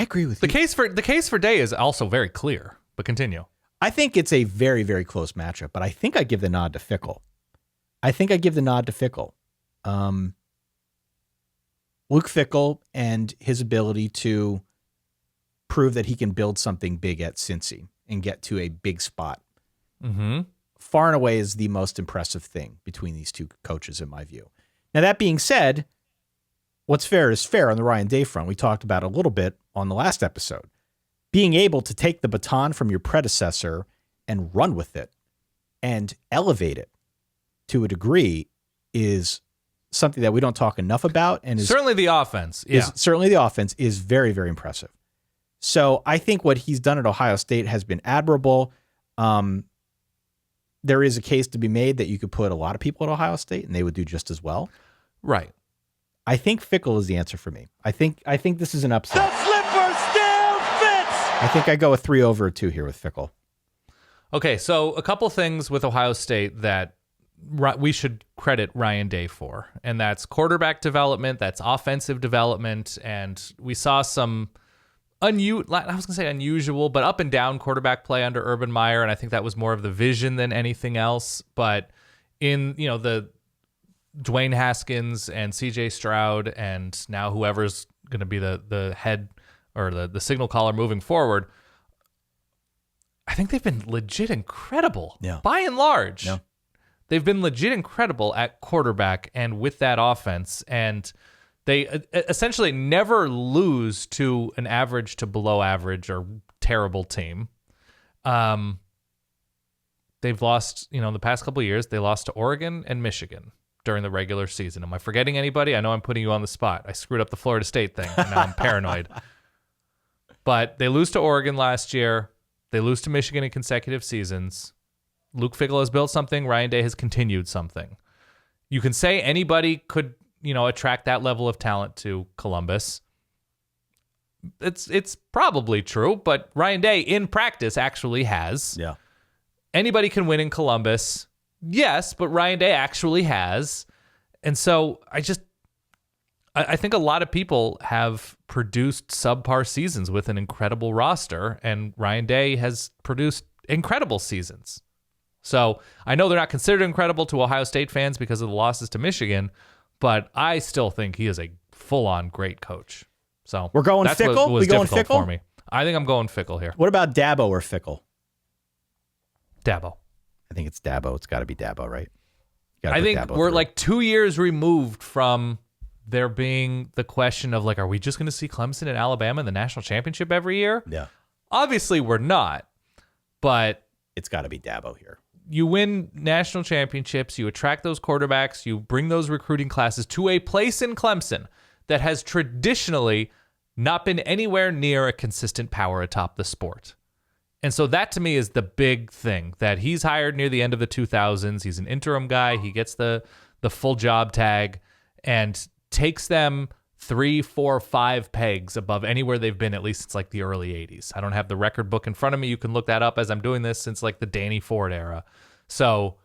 agree with you. The case for Day is also very clear, but continue. I think it's a very, very close matchup, but I think I give the nod to Fickell. Luke Fickell and his ability to prove that he can build something big at Cincy and get to a big spot. Far and away is the most impressive thing between these two coaches, in my view. Now, that being said, what's fair is fair on the Ryan Day front. We talked about a little bit on the last episode. Being able to take the baton from your predecessor and run with it and elevate it to a degree is something that we don't talk enough about. And is certainly the offense. Yeah. Certainly the offense is very, very impressive. So I think what he's done at Ohio State has been admirable. There is a case to be made that you could put a lot of people at Ohio State and they would do just as well. Right. I think Fickell is the answer for me. I think this is an upset. The slipper still fits. I think I go a 3 over 2 here with Fickell. Okay, so a couple things with Ohio State that we should credit Ryan Day for, and that's quarterback development, that's offensive development, and we saw some unusual, but up and down quarterback play under Urban Meyer, and I think that was more of the vision than anything else. But in the Dwayne Haskins and CJ Stroud, and now whoever's going to be the head or the signal caller moving forward, I think they've been legit incredible. Yeah. By and large. Yeah. They've been legit incredible at quarterback and with that offense, and they essentially never lose to an average to below average or terrible team. They've lost, the past couple of years, they lost to Oregon and Michigan during the regular season. Am I forgetting anybody? I know I'm putting you on the spot. I screwed up the Florida State thing, and now I'm paranoid. But they lose to Oregon last year. They lose to Michigan in consecutive seasons. Luke Fickell has built something. Ryan Day has continued something. You can say anybody could, attract that level of talent to Columbus. It's probably true, but Ryan Day in practice actually has. Yeah. anybody can win in Columbus. Yes, but Ryan Day actually has. And so I think a lot of people have produced subpar seasons with an incredible roster, and Ryan Day has produced incredible seasons. So I know they're not considered incredible to Ohio State fans because of the losses to Michigan, but I still think he is a full-on great coach. So we're going that's Fickle? What was we going difficult Fickle? for me. I think I'm going Fickle here. What about Dabo or Fickle? Dabo. I think it's Dabo. It's got to be Dabo, right? I think Dabo we're through. like 2 years removed from there being the question of like, are we just going to see Clemson and Alabama in the national championship every year? Yeah. Obviously, we're not, but it's got to be Dabo here. You win national championships, you attract those quarterbacks, you bring those recruiting classes to a place in Clemson that has traditionally not been anywhere near a consistent power atop the sport. And so that to me is the big thing, that he's hired near the end of the 2000s. He's an interim guy. He gets the full job tag and takes them 3, 4, 5 pegs above anywhere they've been, at least since like the early 80s. I don't have the record book in front of me. You can look that up as I'm doing this, since like the Danny Ford era. So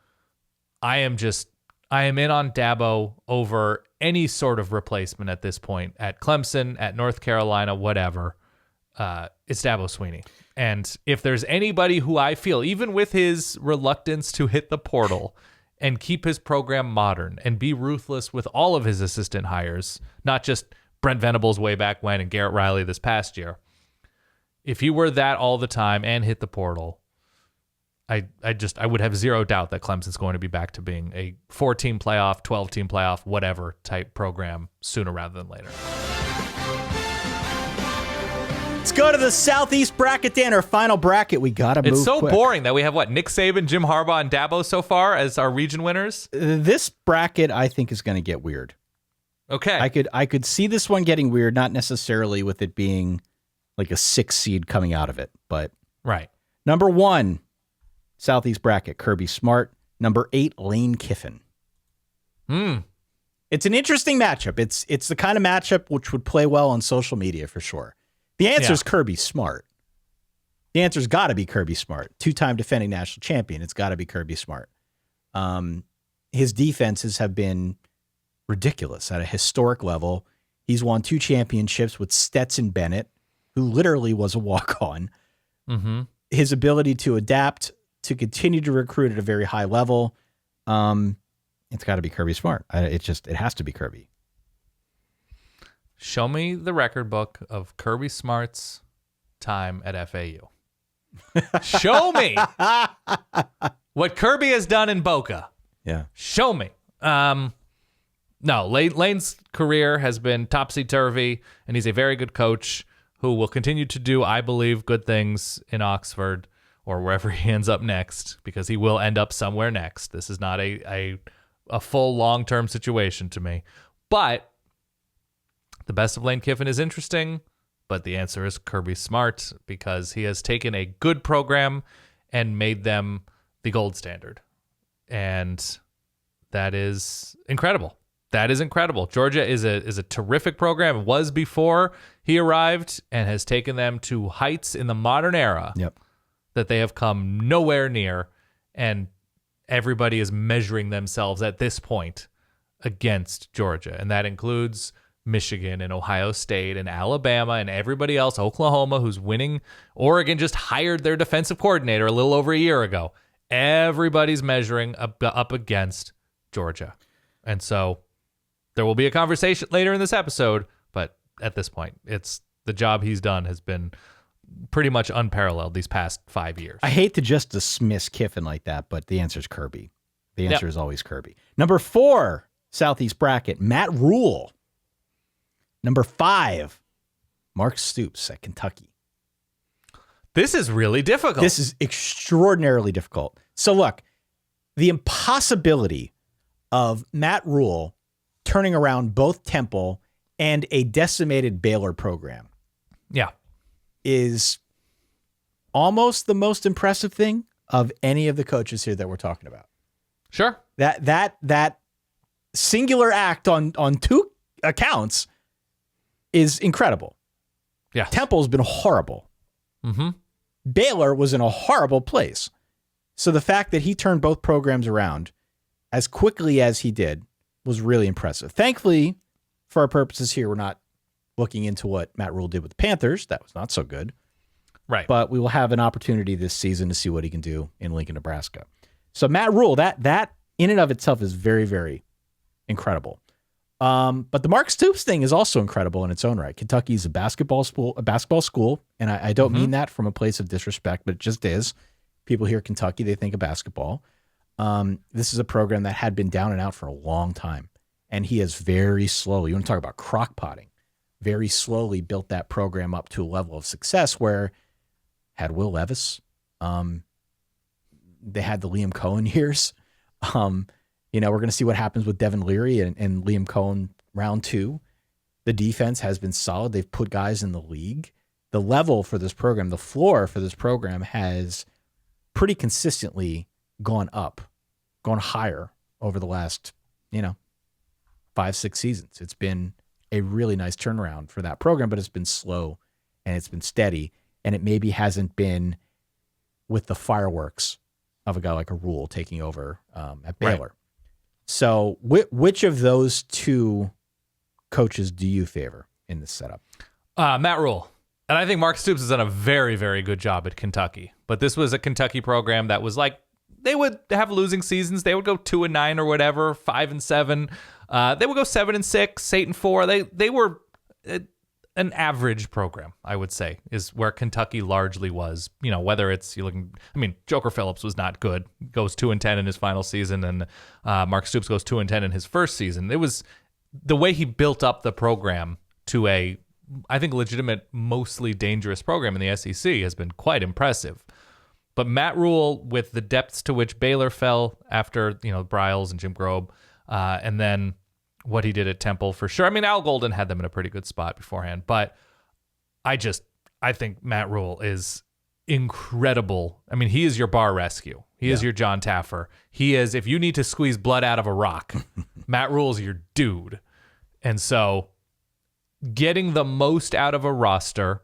I am in on Dabo over any sort of replacement at this point at Clemson, at North Carolina, whatever. It's Dabo Swinney. And if there's anybody who I feel, even with his reluctance to hit the portal and keep his program modern and be ruthless with all of his assistant hires, not just Brent Venables way back when and Garrett Riley this past year, if he were that all the time and hit the portal, I would have zero doubt that Clemson's going to be back to being a 4-team playoff, 12-team playoff, whatever type program sooner rather than later. Let's go to the Southeast bracket, Dan. Our final bracket. We got to move It's so quick. boring that we have, Nick Saban, Jim Harbaugh, and Dabo so far as our region winners? This bracket, I think, is going to get weird. Okay. I could see this one getting weird, not necessarily with it being like a 6 seed coming out of it, but right. Number 1, Southeast bracket, Kirby Smart. Number 8, Lane Kiffin. It's an interesting matchup. It's the kind of matchup which would play well on social media for sure. The answer is Kirby Smart. The answer's got to be Kirby Smart. 2-time defending national champion. It's got to be Kirby Smart. His defenses have been ridiculous at a historic level. He's won 2 championships with Stetson Bennett, who literally was a walk-on. Mm-hmm. His ability to adapt, to continue to recruit at a very high level. It's got to be Kirby Smart. It has to be Kirby. Show me the record book of Kirby Smart's time at FAU. Show me what Kirby has done in Boca. Yeah. Show me. No, Lane's career has been topsy-turvy, and he's a very good coach who will continue to do, I believe, good things in Oxford or wherever he ends up next, because he will end up somewhere next. This is not a full long-term situation to me. But the best of Lane Kiffin is interesting, but the answer is Kirby Smart, because he has taken a good program and made them the gold standard. And that is incredible. That is incredible. Georgia is a terrific program. It was before he arrived, and has taken them to heights in the modern era that they have come nowhere near. And everybody is measuring themselves at this point against Georgia. And that includes Michigan and Ohio State and Alabama and everybody else, Oklahoma, who's winning. Oregon just hired their defensive coordinator a little over a year ago. Everybody's measuring up against Georgia. And so there will be a conversation later in this episode, but at this point, it's the job he's done has been pretty much unparalleled these past 5 years. I hate to just dismiss Kiffin like that, but the answer is Kirby. The answer is always Kirby. Number 4, Southeast bracket, Matt Rule. Number 5, Mark Stoops at Kentucky. This is really difficult. This is extraordinarily difficult. So look, the impossibility of Matt Rule turning around both Temple and a decimated Baylor program is almost the most impressive thing of any of the coaches here that we're talking about. Sure. That singular act on 2 accounts is incredible. Yeah. Temple's been horrible. Mm-hmm. Baylor was in a horrible place. So the fact that he turned both programs around as quickly as he did was really impressive. Thankfully, for our purposes here, we're not looking into what Matt Rule did with the Panthers. That was not so good. Right. But we will have an opportunity this season to see what he can do in Lincoln, Nebraska. So Matt Rule, that in and of itself is very, very incredible. But the Mark Stoops thing is also incredible in its own right. Kentucky's a basketball school, and I don't mean that from a place of disrespect, but it just is. People hear Kentucky, they think of basketball. This is a program that had been down and out for a long time, and he has very slowly, you want to talk about crock-potting, very slowly built that program up to a level of success where had Will Levis, they had the Liam Cohen years. We're going to see what happens with Devin Leary and Liam Cohen round 2. The defense has been solid. They've put guys in the league. The level for this program, the floor for this program has pretty consistently gone up, gone higher over the last, 5-6 seasons. It's been a really nice turnaround for that program, but it's been slow and it's been steady, and it maybe hasn't been with the fireworks of a guy like a Rule taking over at Baylor. Right. So which of those two coaches do you favor in this setup? Matt Rule. And I think Mark Stoops has done a very, very good job at Kentucky. But this was a Kentucky program that was like, they would have losing seasons. They would go 2-9 or whatever, 5-7. They would go 7-6, 8-4. They were an average program, I would say, is where Kentucky largely was. Whether it's Joker Phillips was not good, goes 2-10 in his final season, and Mark Stoops goes 2-10 in his first season. It was the way he built up the program to a, I think, legitimate, mostly dangerous program in the SEC has been quite impressive. But Matt Rule, with the depths to which Baylor fell after, Bryles and Jim Grobe, and then what he did at Temple for sure. Al Golden had them in a pretty good spot beforehand, but I think Matt Rule is incredible. He is your bar rescue. He is your John Taffer. He is, if you need to squeeze blood out of a rock, Matt Rule is your dude. And so getting the most out of a roster.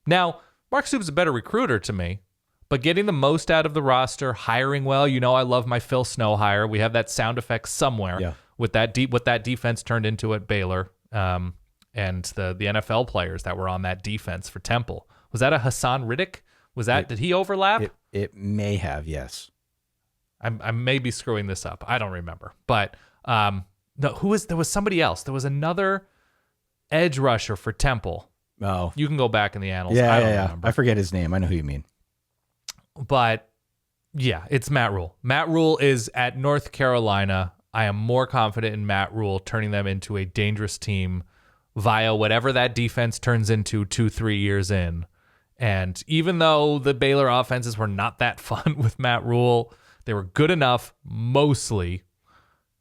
Now, Mark Stoops is a better recruiter to me, but getting the most out of the roster, hiring well. I love my Phil Snow hire. We have that sound effect somewhere with that what that defense turned into at Baylor, and the NFL players that were on that defense for Temple. Was that a Hassan Riddick? Did he overlap? It may have, yes. I may be screwing this up. I don't remember. But no, there was somebody else. There was another edge rusher for Temple. Oh. You can go back in the annals. Yeah, I don't remember. I forget his name. I know who you mean. But yeah, it's Matt Rule. Matt Rule is at North Carolina. I am more confident in Matt Rule turning them into a dangerous team via whatever that defense turns into 2-3 years in. And even though the Baylor offenses were not that fun with Matt Rule, they were good enough mostly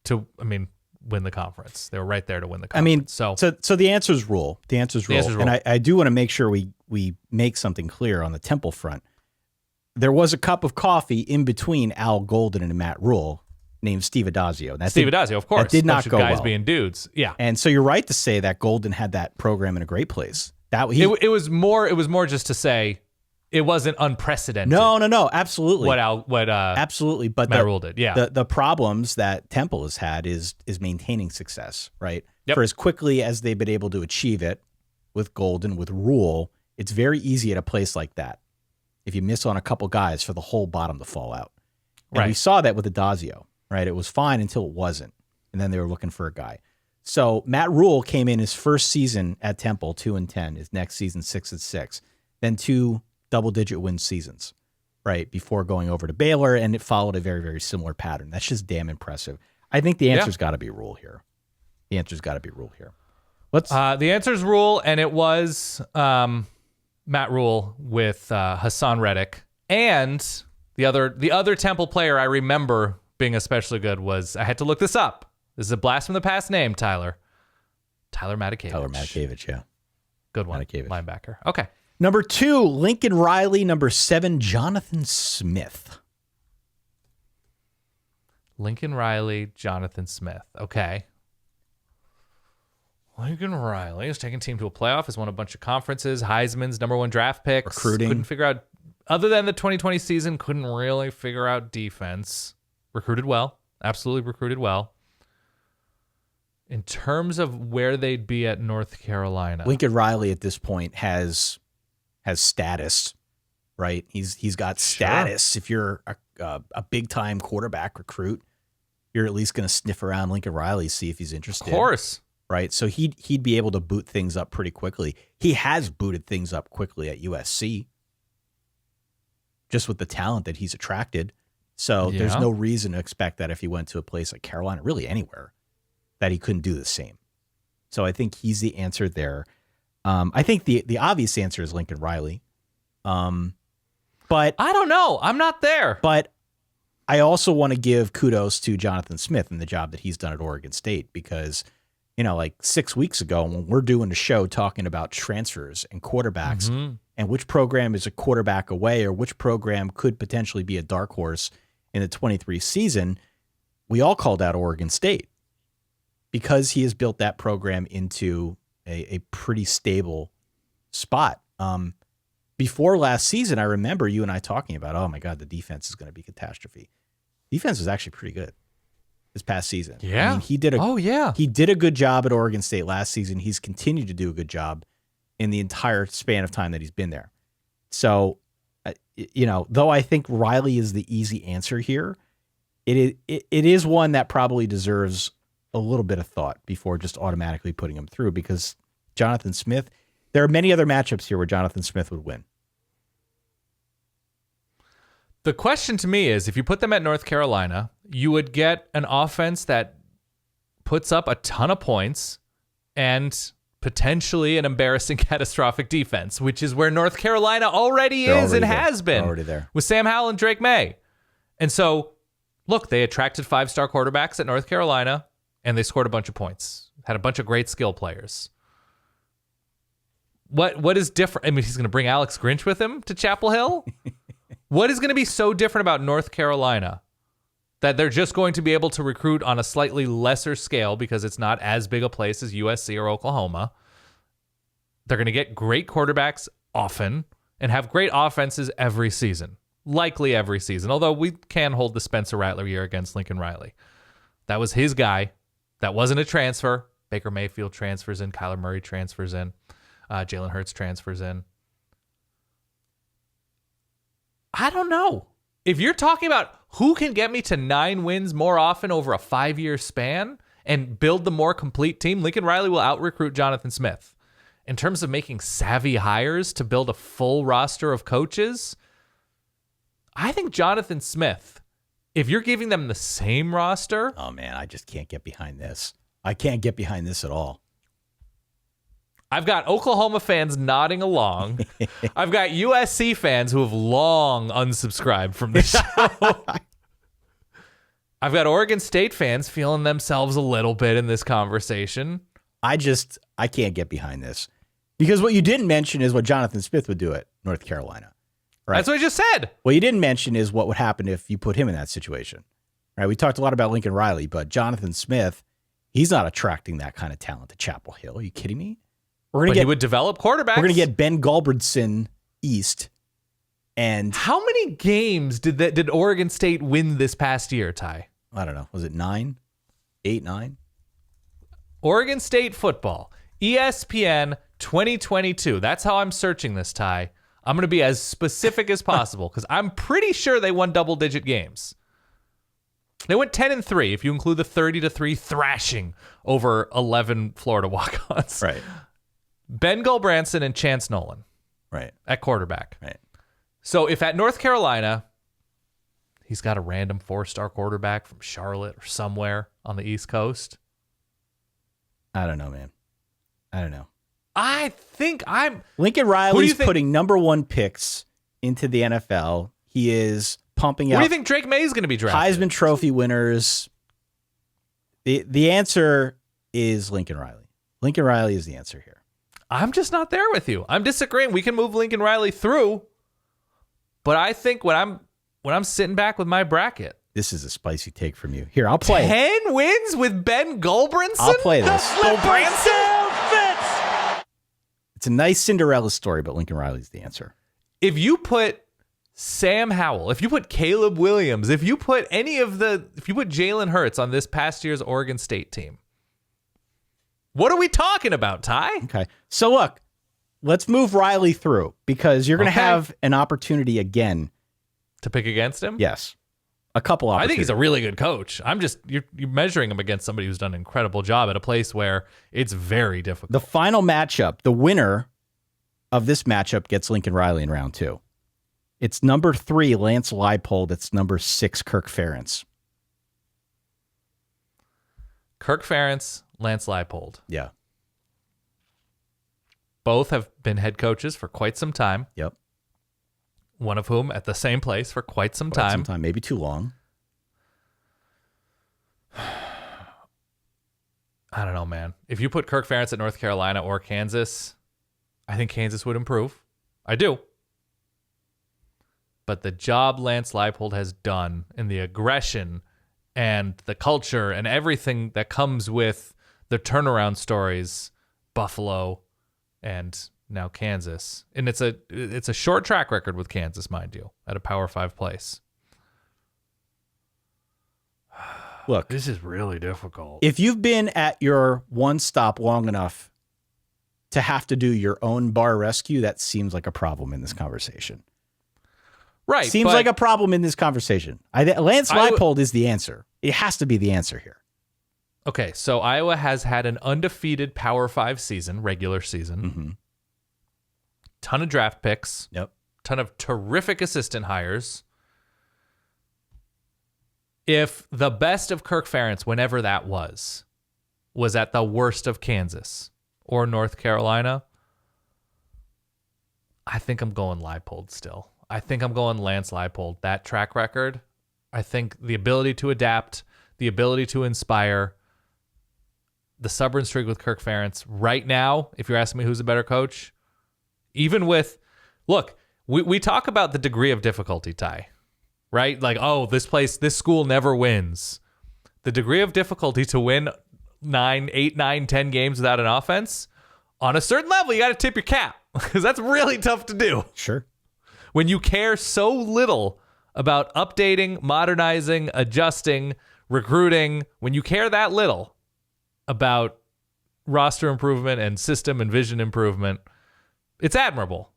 to, win the conference. They were right there to win the conference. So the answer is Rule. The answer is Rule. And I do want to make sure we make something clear on the Temple front. There was a cup of coffee in between Al Golden and Matt Rule named Steve Adazio. Adazio, of course. That did not go guys well. Being dudes. Yeah. And so you're right to say that Golden had that program in a great place. It was more just to say it wasn't unprecedented. No, absolutely. Absolutely. But Matt Rule did. Yeah. The problems that Temple has had is maintaining success, right? Yep. For as quickly as they've been able to achieve it with Golden, with Rule, it's very easy at a place like that. If you miss on a couple guys, for the whole bottom to fall out. And we saw that with Adazio, right? It was fine until it wasn't. And then they were looking for a guy. So Matt Rule came in his first season at Temple, 2-10. His next season, 6-6. Then 2 double-digit win seasons, right, before going over to Baylor, and it followed a very, very similar pattern. That's just damn impressive. I think the answer's got to be Rule here. The answer's Rule, and it was Matt Rule with Hassan Reddick. And the other Temple player I remember being especially good was, I had to look this up. This is a blast from the past name, Tyler Matakevich. Yeah. Good one. Linebacker. Okay. Number 2, Lincoln Riley. Number 7, Jonathan Smith. Lincoln Riley, Jonathan Smith. Okay. Lincoln Riley is taking team to a playoff, has won a bunch of conferences, Heisman's number 1 draft picks. Recruiting. Couldn't figure out other than the 2020 season, couldn't really figure out defense. Recruited well. Absolutely recruited well. In terms of where they'd be at North Carolina. Lincoln Riley at this point has status, right? He's got status. If you're a big-time quarterback recruit, you're at least going to sniff around Lincoln Riley, see if he's interested. Of course. Right? So he'd be able to boot things up pretty quickly. He has booted things up quickly at USC, just with the talent that he's attracted. So there's no reason to expect that if he went to a place like Carolina, really anywhere, that he couldn't do the same. So I think he's the answer there. I think the obvious answer is Lincoln Riley. But I don't know. I'm not there. But I also want to give kudos to Jonathan Smith and the job that he's done at Oregon State because, like 6 weeks ago when we're doing a show talking about transfers and quarterbacks and which program is a quarterback away or which program could potentially be a dark horse in the 23 season, we all called out Oregon State because he has built that program into a pretty stable spot. Before last season, I remember you and I talking about, oh my God, the defense is going to be catastrophe. Defense was actually pretty good this past season. Yeah. I mean, he did a good job at Oregon State last season. He's continued to do a good job in the entire span of time that he's been there. So, though I think Riley is the easy answer here, it is one that probably deserves a little bit of thought before just automatically putting him through because Jonathan Smith, there are many other matchups here where Jonathan Smith would win. The question to me is, if you put them at North Carolina, you would get an offense that puts up a ton of points and potentially an embarrassing catastrophic defense, which is where North Carolina already is and has been already there with Sam Howell and Drake May. And so, look, they attracted 5-star quarterbacks at North Carolina and they scored a bunch of points, had a bunch of great skill players. What is different? I mean, he's going to bring Alex Grinch with him to Chapel Hill? What is going to be so different about North Carolina that they're just going to be able to recruit on a slightly lesser scale because it's not as big a place as USC or Oklahoma? They're going to get great quarterbacks often and have great offenses every season, likely every season, although we can hold the Spencer Rattler year against Lincoln Riley. That was his guy. That wasn't a transfer. Baker Mayfield transfers in. Kyler Murray transfers in. Jalen Hurts transfers in. I don't know. If you're talking about who can get me to 9 wins more often over a 5-year span and build the more complete team, Lincoln Riley will out-recruit Jonathan Smith. In terms of making savvy hires to build a full roster of coaches, I think Jonathan Smith, if you're giving them the same roster... Oh, man, I just can't get behind this. I can't get behind this at all. I've got Oklahoma fans nodding along. I've got USC fans who have long unsubscribed from the show. I've got Oregon State fans feeling themselves a little bit in this conversation. I can't get behind this. Because what you didn't mention is what Jonathan Smith would do at North Carolina. Right? That's what I just said. What you didn't mention is what would happen if you put him in that situation. Right? We talked a lot about Lincoln Riley, but Jonathan Smith, he's not attracting that kind of talent to Chapel Hill. Are you kidding me? He would develop quarterbacks. We're going to get Ben Gulbranson East. And how many games did Oregon State win this past year, Ty? I don't know. Was it 9? 8, 9? Oregon State football. ESPN 2022. That's how I'm searching this, Ty. I'm going to be as specific as possible because I'm pretty sure they won double-digit games. They went 10-3 if you include the 30-3 thrashing over 11 Florida walk-ons. Right. Ben Gulbranson and Chance Nolan. Right. At quarterback. Right. So if at North Carolina, he's got a random 4-star quarterback from Charlotte or somewhere on the East Coast. I don't know, man. I don't know. I think Lincoln Riley's putting number 1 picks into the NFL. He is pumping out. Where do you think Drake May is going to be drafted? Heisman Trophy winners. The answer is Lincoln Riley. Lincoln Riley is the answer here. I'm just not there with you. I'm disagreeing. We can move Lincoln Riley through, but I think when I'm sitting back with my bracket, this is a spicy take from you. Here, I'll play 10 wins with Ben Gulbranson. I'll play this. Gulbranson. It's a nice Cinderella story, but Lincoln Riley's the answer. If you put Sam Howell, if you put Caleb Williams, if you put Jalen Hurts on this past year's Oregon State team, what are we talking about, Ty? Okay. So look, let's move Riley through because you're going to have an opportunity again. To pick against him? Yes. A couple opportunities. I think he's a really good coach. You're measuring him against somebody who's done an incredible job at a place where it's very difficult. The final matchup, the winner of this matchup gets Lincoln Riley in round 2. It's number 3, Lance Leipold. It's number 6, Kirk Ferentz. Kirk Ferentz, Lance Leipold. Yeah. Both have been head coaches for quite some time. Yep. One of whom at the same place for quite some time. Maybe too long. I don't know, man. If you put Kirk Ferentz at North Carolina or Kansas, I think Kansas would improve. I do. But the job Lance Leipold has done and the aggression and the culture and everything that comes with the turnaround stories, Buffalo and now Kansas. And it's a short track record with Kansas, mind you, at a Power 5 place. Look, this is really difficult. If you've been at your one stop long enough to have to do your own bar rescue, that seems like a problem in this conversation. Right. Seems like a problem in this conversation. Lance Leipold is the answer. It has to be the answer here. Okay, so Iowa has had an undefeated Power 5 season, regular season. Mm-hmm. Ton of draft picks. Yep. Ton of terrific assistant hires. If the best of Kirk Ferentz, whenever that was at the worst of Kansas or North Carolina, I think I'm going Leipold still. I think I'm going Lance Leipold. That track record, I think the ability to adapt, the ability to inspire, the stubborn streak with Kirk Ferentz. Right now, if you're asking me who's a better coach, even with, look, we talk about the degree of difficulty, Ty, right? Like, oh, this school never wins. The degree of difficulty to win 8, 9, 10 games without an offense, on a certain level, you got to tip your cap because that's really tough to do. Sure. When you care so little about updating, modernizing, adjusting, recruiting, when you care that little about roster improvement and system and vision improvement, it's admirable.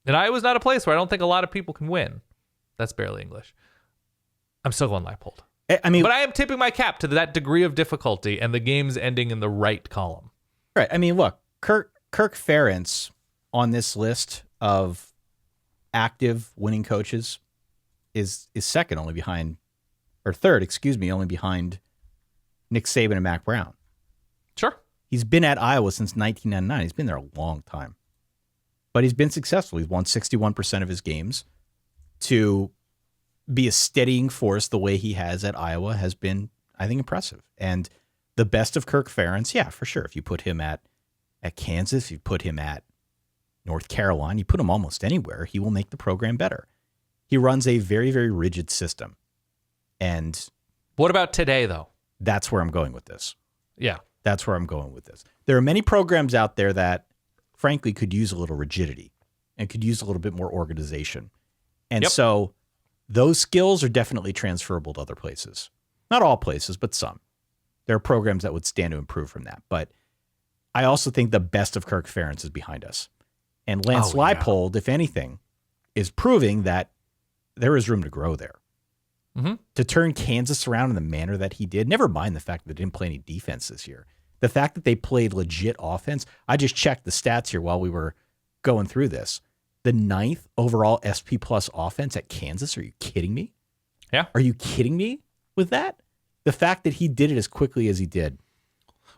And Iowa's not a place where I don't think a lot of people can win. That's barely English. I'm still going Leipold. I mean, but I am tipping my cap to that degree of difficulty and the games ending in the right column. Right. I mean, look, Kirk Ferentz on this list of active winning coaches is second only behind, or third, only behind Nick Saban and Mac Brown. Sure. He's been at Iowa since 1999. He's been there a long time. But he's been successful. He's won 61% of his games. To be a steadying force the way he has at Iowa has been, I think, impressive. And the best of Kirk Ferentz, yeah, for sure. If you put him at Kansas, you put him at North Carolina, you put him almost anywhere, he will make the program better. He runs a very, very rigid system. And what about today, though? That's where I'm going with this. Yeah. That's where I'm going with this. There are many programs out there that, frankly, could use a little rigidity and could use a little bit more organization. And so those skills are definitely transferable to other places. Not all places, but some. There are programs that would stand to improve from that. But I also think the best of Kirk Ferentz is behind us. And Lance Leipold, if anything, is proving that there is room to grow there. Mm-hmm. To turn Kansas around in the manner that he did, never mind the fact that they didn't play any defense this year. The fact that they played legit offense, I just checked the stats here while we were going through this. The 9th overall SP Plus offense at Kansas. Are you kidding me? Yeah. Are you kidding me with that? The fact that he did it as quickly as he did.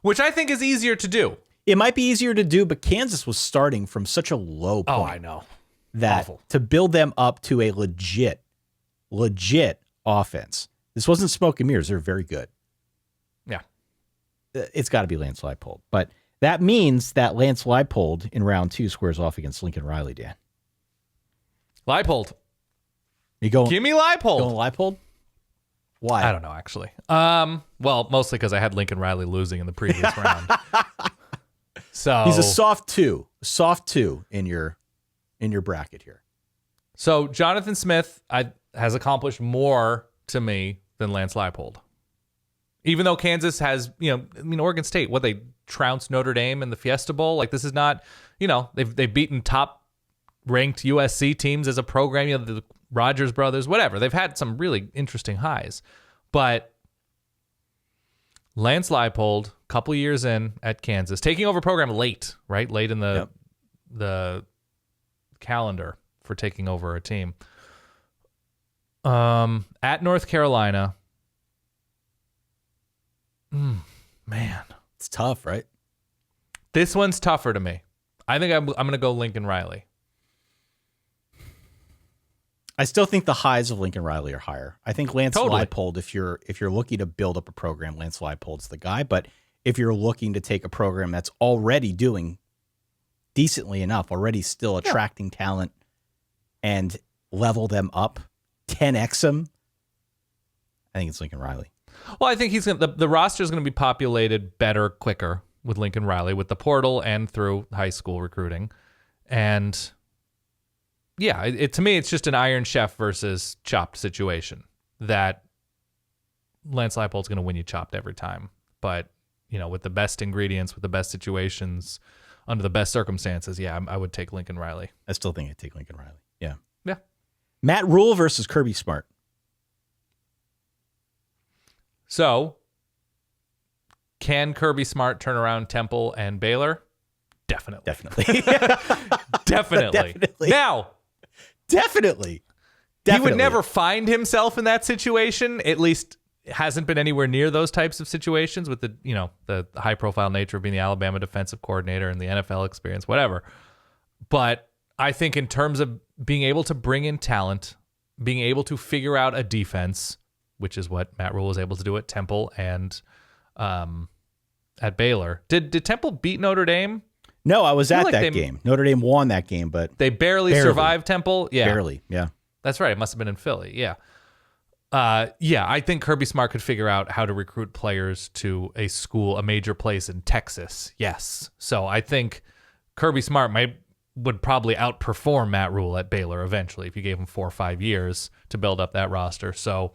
Which I think is easier to do. It might be easier to do, but Kansas was starting from such a low point. Oh, I know. That awful. To build them up to a legit offense. This wasn't smoke and mirrors. They're very good. Yeah. It's got to be Lance Leipold. But that means that Lance Leipold in round 2 squares off against Lincoln Riley, Dan. Leipold. You going? Give me Leipold. Going Leipold? Why? I don't know, actually. Well, mostly because I had Lincoln Riley losing in the previous round. So he's a soft 2 in your bracket here. So Jonathan Smith has accomplished more to me than Lance Leipold. Even though Kansas has, Oregon State, they trounced Notre Dame in the Fiesta Bowl. Like, this is not, they've beaten top-ranked USC teams as a program, the Rogers brothers, whatever. They've had some really interesting highs. But Lance Leipold, a couple years in at Kansas, taking over a program late, right? Late in the calendar for taking over a team. At North Carolina, man, it's tough, right? This one's tougher to me. I think I'm going to go Lincoln Riley. I still think the highs of Lincoln Riley are higher. I think Lance Leipold, if you're looking to build up a program, Lance Leipold's the guy. But if you're looking to take a program that's already doing decently enough, already still attracting talent, and level them up, 10x them, I think it's Lincoln Riley. Well, I think the roster is going to be populated better, quicker with Lincoln Riley, with the portal and through high school recruiting. And yeah, to me, it's just an Iron Chef versus Chopped situation that Lance Leipold's going to win you Chopped every time. But, with the best ingredients, with the best situations, under the best circumstances, I would take Lincoln Riley. I still think I'd take Lincoln Riley. Yeah. Yeah. Matt Rule versus Kirby Smart. So, can Kirby Smart turn around Temple and Baylor? Definitely. Definitely. Now, Definitely. He would never find himself in that situation. At least hasn't been anywhere near those types of situations with the high profile nature of being the Alabama defensive coordinator and the NFL experience, whatever. But I think in terms of being able to bring in talent, being able to figure out a defense, which is what Matt Rule was able to do at Temple and at Baylor. Did Temple beat Notre Dame? No, I was at that game. Notre Dame won that game, but they barely survived Temple. Yeah, barely. Yeah, that's right. It must have been in Philly. Yeah, I think Kirby Smart could figure out how to recruit players to a school, a major place in Texas. Yes, so I think Kirby Smart would probably outperform Matt Rule at Baylor eventually if you gave him 4 or 5 years to build up that roster. So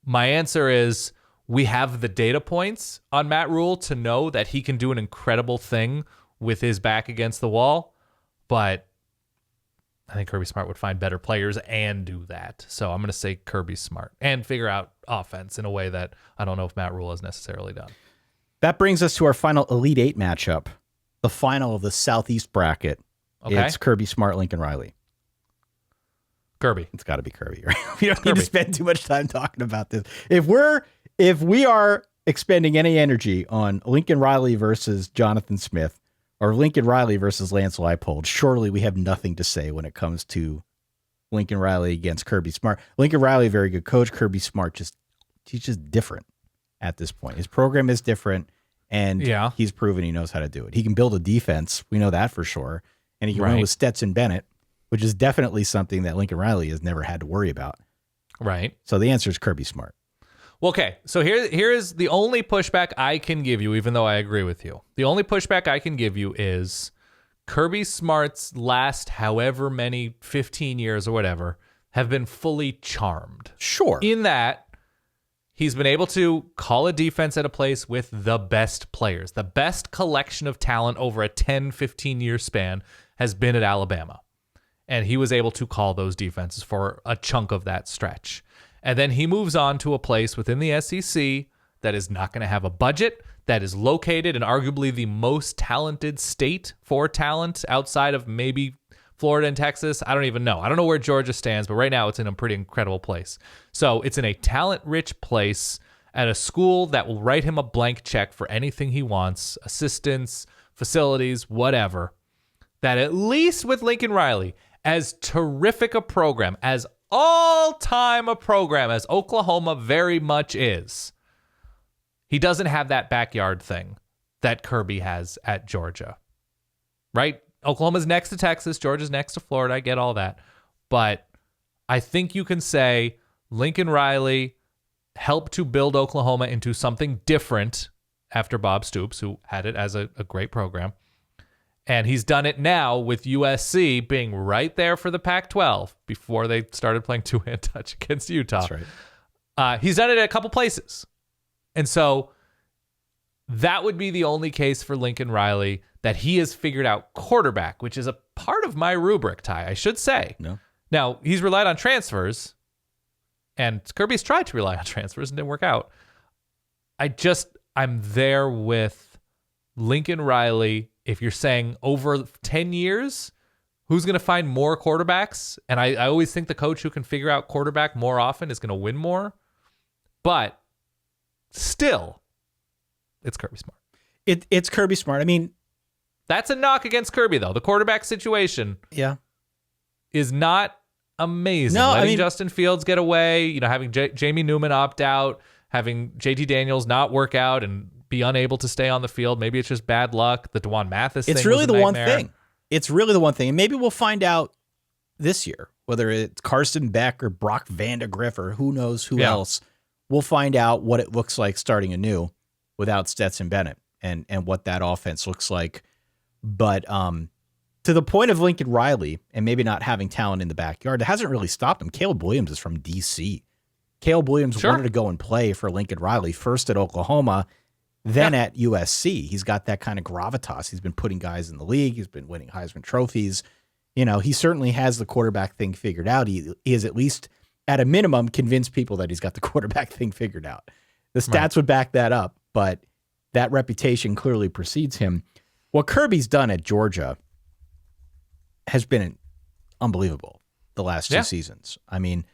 my answer is we have the data points on Matt Rule to know that he can do an incredible thing with his back against the wall, but I think Kirby Smart would find better players and do that. So I'm going to say Kirby Smart and figure out offense in a way that I don't know if Matt Rule has necessarily done. That brings us to our final Elite Eight matchup, the final of the Southeast bracket. Okay. It's Kirby Smart, Lincoln Riley. Kirby. It's got to be Kirby, right? We don't need to spend too much time talking about this. If we are expending any energy on Lincoln Riley versus Jonathan Smith, or Lincoln Riley versus Lance Leipold, surely we have nothing to say when it comes to Lincoln Riley against Kirby Smart. Lincoln Riley, very good coach. Kirby Smart, he's just different at this point. His program is different, and he's proven he knows how to do it. He can build a defense. We know that for sure. And he can run with Stetson Bennett, which is definitely something that Lincoln Riley has never had to worry about. Right. So the answer is Kirby Smart. Well, okay, so here is the only pushback I can give you, even though I agree with you. The only pushback I can give you is Kirby Smart's last however many 15 years or whatever have been fully charmed. Sure. In that he's been able to call a defense at a place with the best players. The best collection of talent over a 10, 15-year span has been at Alabama. And he was able to call those defenses for a chunk of that stretch. And then he moves on to a place within the SEC that is not going to have a budget, that is located in arguably the most talented state for talent outside of maybe Florida and Texas. I don't even know. I don't know where Georgia stands, but right now it's in a pretty incredible place. So it's in a talent-rich place at a school that will write him a blank check for anything he wants, assistants, facilities, whatever. That at least with Lincoln Riley, as terrific a program, as all-time a program as Oklahoma very much is, he doesn't have that backyard thing that Kirby has at Georgia, right? Oklahoma's next to Texas, Georgia's next to Florida, I get all that, but I think you can say Lincoln Riley helped to build Oklahoma into something different after Bob Stoops, who had it as a great program, And he's done it now with USC being right there for the Pac-12 before they started playing two-hand touch against Utah. That's right. He's done it at a couple places. And so that would be the only case for Lincoln Riley that he has figured out quarterback, which is a part of my rubric, Ty, I should say. No. Now, he's relied on transfers, and Kirby's tried to rely on transfers and didn't work out. I'm there with Lincoln Riley. If you're saying over 10 years, who's going to find more quarterbacks? And I always think the coach who can figure out quarterback more often is going to win more. But still, it's Kirby Smart. It's Kirby Smart. I mean, that's a knock against Kirby, though. The quarterback situation is not amazing. No, Letting Justin Fields get away, having Jamie Newman opt out, having JT Daniels not work out and be unable to stay on the field. Maybe it's just bad luck. The Dwan Mathis thing It's really was a the one nightmare. thing. It's really the one thing. And maybe we'll find out this year, whether it's Carson Beck or Brock Vandegrift or who knows who else. We'll find out what it looks like starting anew without Stetson Bennett and what that offense looks like. But to the point of Lincoln Riley and maybe not having talent in the backyard, it hasn't really stopped him. Caleb Williams is from D.C. Caleb Williams wanted to go and play for Lincoln Riley, first at Oklahoma, then at USC. He's got that kind of gravitas. He's been putting guys in the league. He's been winning Heisman trophies. He certainly has the quarterback thing figured out. He is at least, at a minimum, convinced people that he's got the quarterback thing figured out. The stats would back that up, but that reputation clearly precedes him. What Kirby's done at Georgia has been unbelievable the last two seasons. I mean,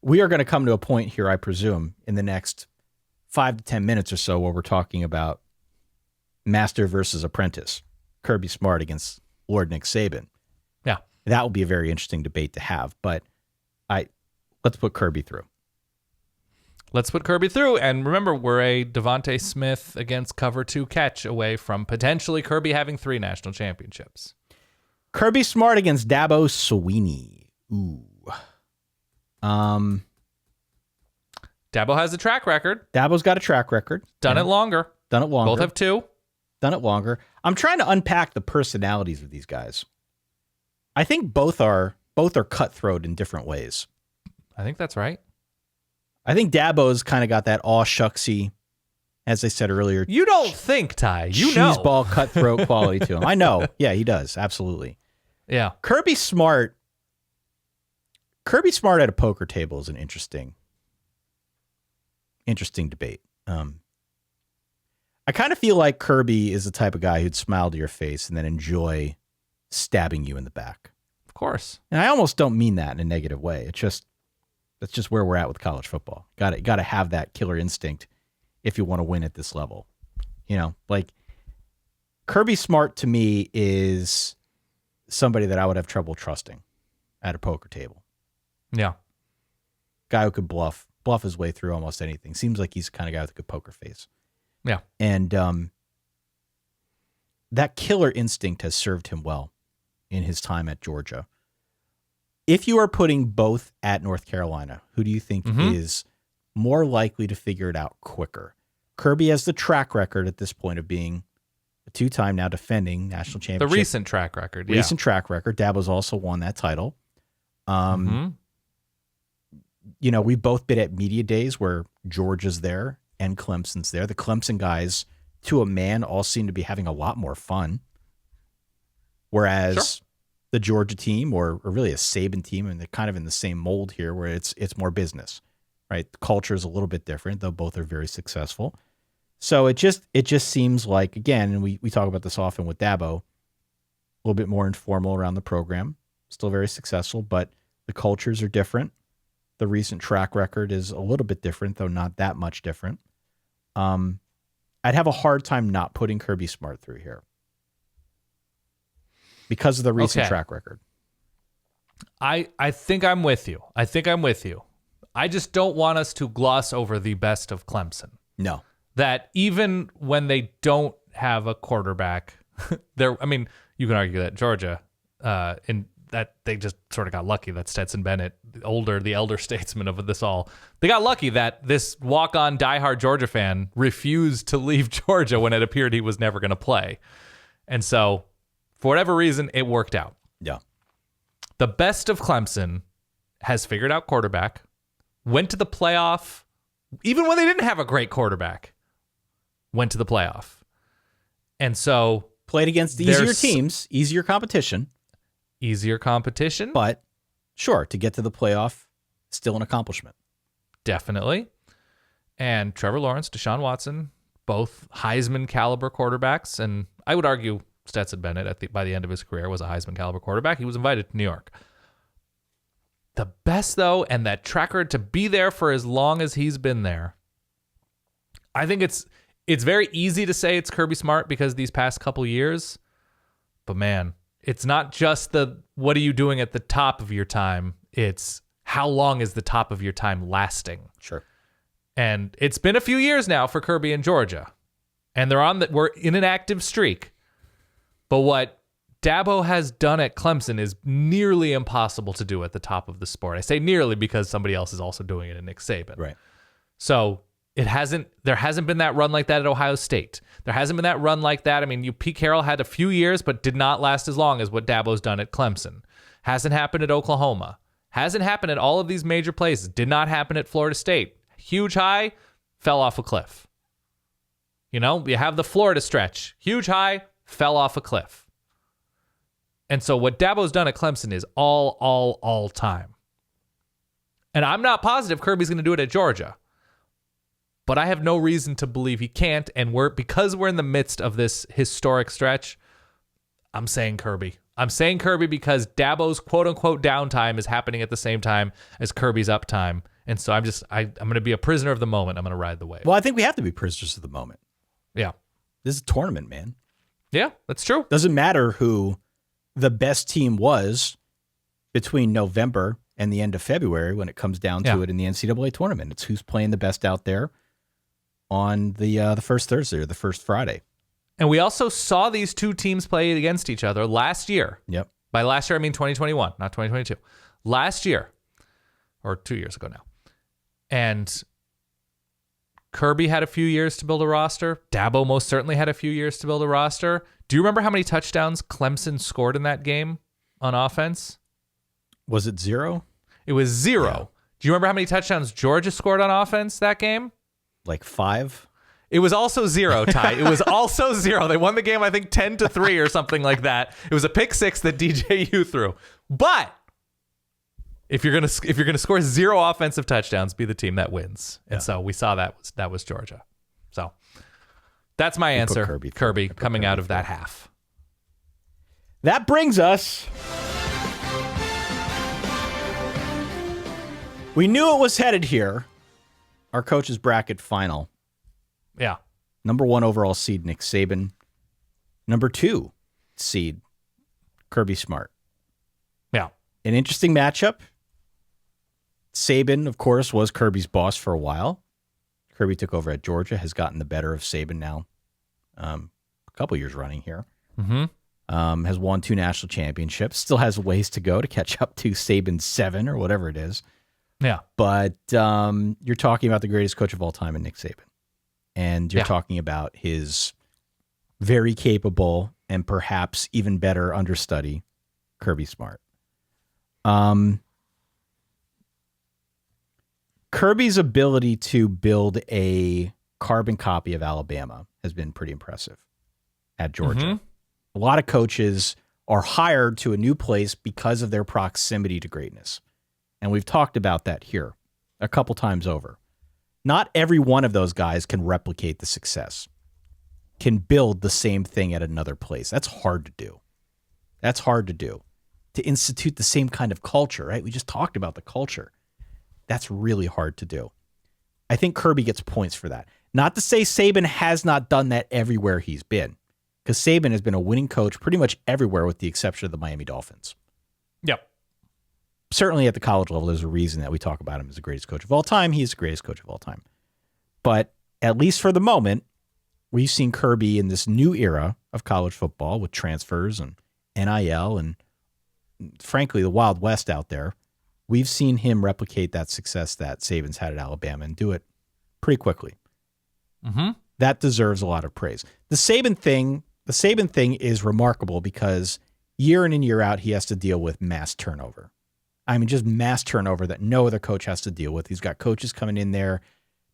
we are going to come to a point here, I presume, in the next 5 to 10 minutes or so where we're talking about master versus apprentice, Kirby Smart against Lord Nick Saban. Yeah. That will be a very interesting debate to have, but let's put Kirby through. Let's put Kirby through. And remember, we're a Devontae Smith against cover 2 catch away from potentially Kirby having 3 national championships. Kirby Smart against Dabo Swinney. Ooh. Dabo has a track record. Dabo's got a track record. Done it longer. Both have 2. Done it longer. I'm trying to unpack the personalities of these guys. I think both are cutthroat in different ways. I think that's right. I think Dabo's kind of got that aw shucksy, as I said earlier. You don't think, Ty. You know. Cheeseball cutthroat quality to him. I know. Yeah, he does. Absolutely. Yeah. Kirby Smart at a poker table is an interesting debate. I kind of feel like Kirby is the type of guy who'd smile to your face and then enjoy stabbing you in the back. Of course. And I almost don't mean that in a negative way. That's just where we're at with college football. Got to have that killer instinct if you want to win at this level. Like Kirby Smart to me is somebody that I would have trouble trusting at a poker table. Yeah. Guy who could bluff his way through almost anything. Seems like he's the kind of guy with a good poker face. Yeah. And that killer instinct has served him well in his time at Georgia. If you are putting both at North Carolina, who do you think is more likely to figure it out quicker? Kirby has the track record at this point of being a 2-time now defending national championship. The recent track record. Recent track record. Dabo's also won that title. We've both been at media days where Georgia's there and Clemson's there. The Clemson guys, to a man, all seem to be having a lot more fun. Whereas the Georgia team, or really a Saban team, and they're kind of in the same mold here where it's more business, right? The culture is a little bit different, though both are very successful. So it just seems like, again, and we talk about this often with Dabo, a little bit more informal around the program, still very successful, but the cultures are different. The recent track record is a little bit different, though not that much different. I'd have a hard time not putting Kirby Smart through here because of the recent track record. I think I'm with you. I just don't want us to gloss over the best of Clemson. No. That even when they don't have a quarterback, you can argue that Georgia, in that they just sort of got lucky that Stetson Bennett, the elder statesman of this all, they got lucky that this walk-on diehard Georgia fan refused to leave Georgia when it appeared he was never going to play. And so For whatever reason, it worked out. Yeah. The best of Clemson has figured out quarterback, went to the playoff, even when they didn't have a great quarterback, went to the playoff. And so played against easier teams, easier competition. Easier competition. But sure, to get to the playoff, still an accomplishment. Definitely. And Trevor Lawrence, Deshaun Watson, both Heisman caliber quarterbacks. And I would argue Stetson Bennett by the end of his career was a Heisman caliber quarterback. He was invited to New York. The best, though, and that track record to be there for as long as he's been there, I think it's very easy to say it's Kirby Smart because these past couple years. But man, it's not just the what are you doing at the top of your time. It's how long is the top of your time lasting? Sure. And it's been a few years now for Kirby in Georgia. And we're in an active streak. But what Dabo has done at Clemson is nearly impossible to do at the top of the sport. I say nearly because somebody else is also doing it in Nick Saban. Right. So there hasn't been that run like that at Ohio State. There hasn't been that run like that. I mean, Pete Carroll had a few years, but did not last as long as what Dabo's done at Clemson. Hasn't happened at Oklahoma. Hasn't happened at all of these major places. Did not happen at Florida State. Huge high, fell off a cliff. You have the Florida stretch. Huge high, fell off a cliff. And so what Dabo's done at Clemson is all time. And I'm not positive Kirby's going to do it at Georgia. But I have no reason to believe he can't. And because we're in the midst of this historic stretch, I'm saying Kirby. I'm saying Kirby because Dabo's quote-unquote downtime is happening at the same time as Kirby's uptime. And so I'm going to be a prisoner of the moment. I'm going to ride the wave. Well, I think we have to be prisoners of the moment. Yeah. This is a tournament, man. Yeah, that's true. Doesn't matter who the best team was between November and the end of February when it comes down to it in the NCAA tournament. It's who's playing the best out there on the first Thursday or the first Friday. And we also saw these two teams play against each other last year. Yep. By last year, I mean 2021, not 2022. Last year, or 2 years ago now. And Kirby had a few years to build a roster. Dabo most certainly had a few years to build a roster. Do you remember how many touchdowns Clemson scored in that game on offense? Was it 0? It was 0. Yeah. Do you remember how many touchdowns Georgia scored on offense that game? Like 5? It was also 0, Ty. It was also 0. They won the game, I think, 10-3 or something like that. It was a pick 6 that DJU threw. But if you're gonna score 0 offensive touchdowns, be the team that wins. And so we saw that was Georgia. So that's my answer. Kirby coming out of that half. That brings us. We knew it was headed here. Our coach's bracket final. Yeah. Number 1 overall seed, Nick Saban. Number 2 seed, Kirby Smart. Yeah. An interesting matchup. Saban, of course, was Kirby's boss for a while. Kirby took over at Georgia, has gotten the better of Saban now a couple years running here. Mm-hmm. Has won 2 national championships. Still has ways to go to catch up to Saban's 7 or whatever it is. Yeah. But you're talking about the greatest coach of all time in Nick Saban. And you're talking about his very capable and perhaps even better understudy, Kirby Smart. Kirby's ability to build a carbon copy of Alabama has been pretty impressive at Georgia. Mm-hmm. A lot of coaches are hired to a new place because of their proximity to greatness. And we've talked about that here a couple times over. Not every one of those guys can replicate the success, can build the same thing at another place. That's hard to do. That's hard to do. To institute the same kind of culture, right? We just talked about the culture. That's really hard to do. I think Kirby gets points for that. Not to say Saban has not done that everywhere he's been, because Saban has been a winning coach pretty much everywhere with the exception of the Miami Dolphins. Yep. Certainly at the college level, there's a reason that we talk about him as the greatest coach of all time. He's the greatest coach of all time. But at least for the moment, we've seen Kirby in this new era of college football with transfers and NIL and, frankly, the Wild West out there. We've seen him replicate that success that Saban's had at Alabama and do it pretty quickly. Mm-hmm. That deserves a lot of praise. The Saban thing The Saban thing is remarkable because year in and year out, he has to deal with mass turnover. I mean, just mass turnover that no other coach has to deal with. He's got coaches coming in there.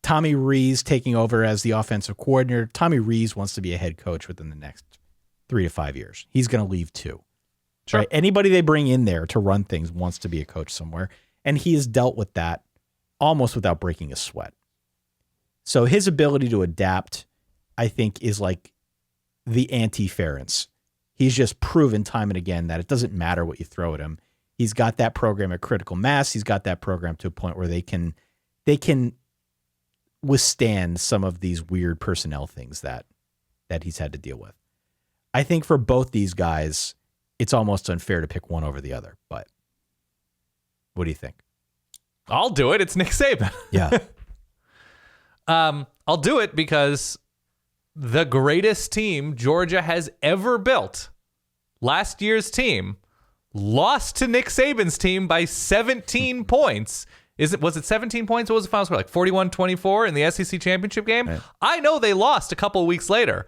Tommy Rees taking over as the offensive coordinator. Tommy Rees wants to be a head coach within the next 3 to 5 years. He's going to leave too. Sure. Right? Anybody they bring in there to run things wants to be a coach somewhere. And he has dealt with that almost without breaking a sweat. So his ability to adapt, I think, is like the anti-Ferentz. He's just proven time and again that it doesn't matter what you throw at him. He's got that program at critical mass. He's got that program to a point where they can withstand some of these weird personnel things that he's had to deal with. I think for both these guys, it's almost unfair to pick one over the other. But what do you think? I'll do it. It's Nick Saban. Yeah. I'll do it because the greatest team Georgia has ever built, last year's team, lost to Nick Saban's team by 17 points. Was it 17 points? What was the final score? Like 41-24 in the SEC championship game? Right. I know they lost a couple of weeks later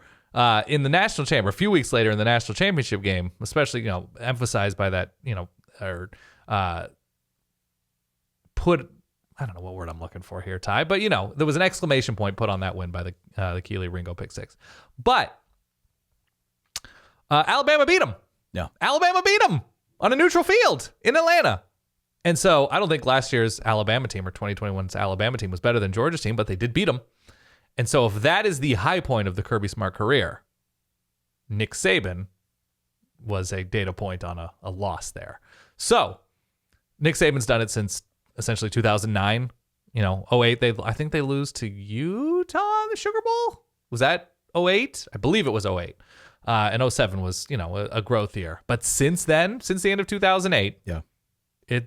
in the national chamber, a few weeks later in the national championship game, especially, emphasized by that, I don't know what word I'm looking for here, Ty, but there was an exclamation point put on that win by the Keely Ringo pick six. But Alabama beat them. Yeah. Alabama beat them on a neutral field in Atlanta. And so I don't think last year's Alabama team or 2021's Alabama team was better than Georgia's team, but they did beat them. And so if that is the high point of the Kirby Smart career, Nick Saban was a data point on a loss there. So Nick Saban's done it since essentially 2009. 08, I think they lose to Utah in the Sugar Bowl. Was that 08? I believe it was 08. And 07 was, a growth year. But since then, since the end of 2008, yeah,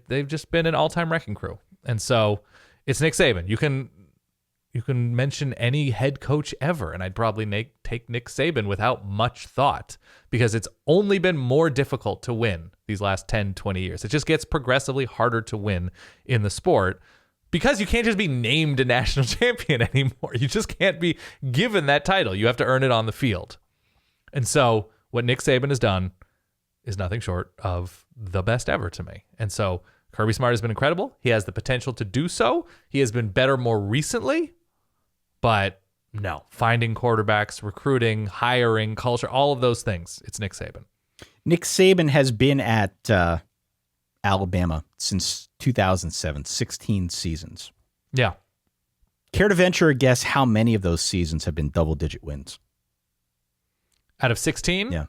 they've just been an all-time wrecking crew. And so it's Nick Saban. You can mention any head coach ever, and I'd probably take Nick Saban without much thought because it's only been more difficult to win these last 10, 20 years. It just gets progressively harder to win in the sport because you can't just be named a national champion anymore. You just can't be given that title. You have to earn it on the field. And so what Nick Saban has done is nothing short of the best ever to me. And so Kirby Smart has been incredible. He has the potential to do so. He has been better more recently. But no, finding quarterbacks, recruiting, hiring, culture, all of those things, it's Nick Saban. Nick Saban has been at Alabama since 2007, 16 seasons. Yeah. Care to venture a guess how many of those seasons have been double-digit wins? Out of 16? Yeah.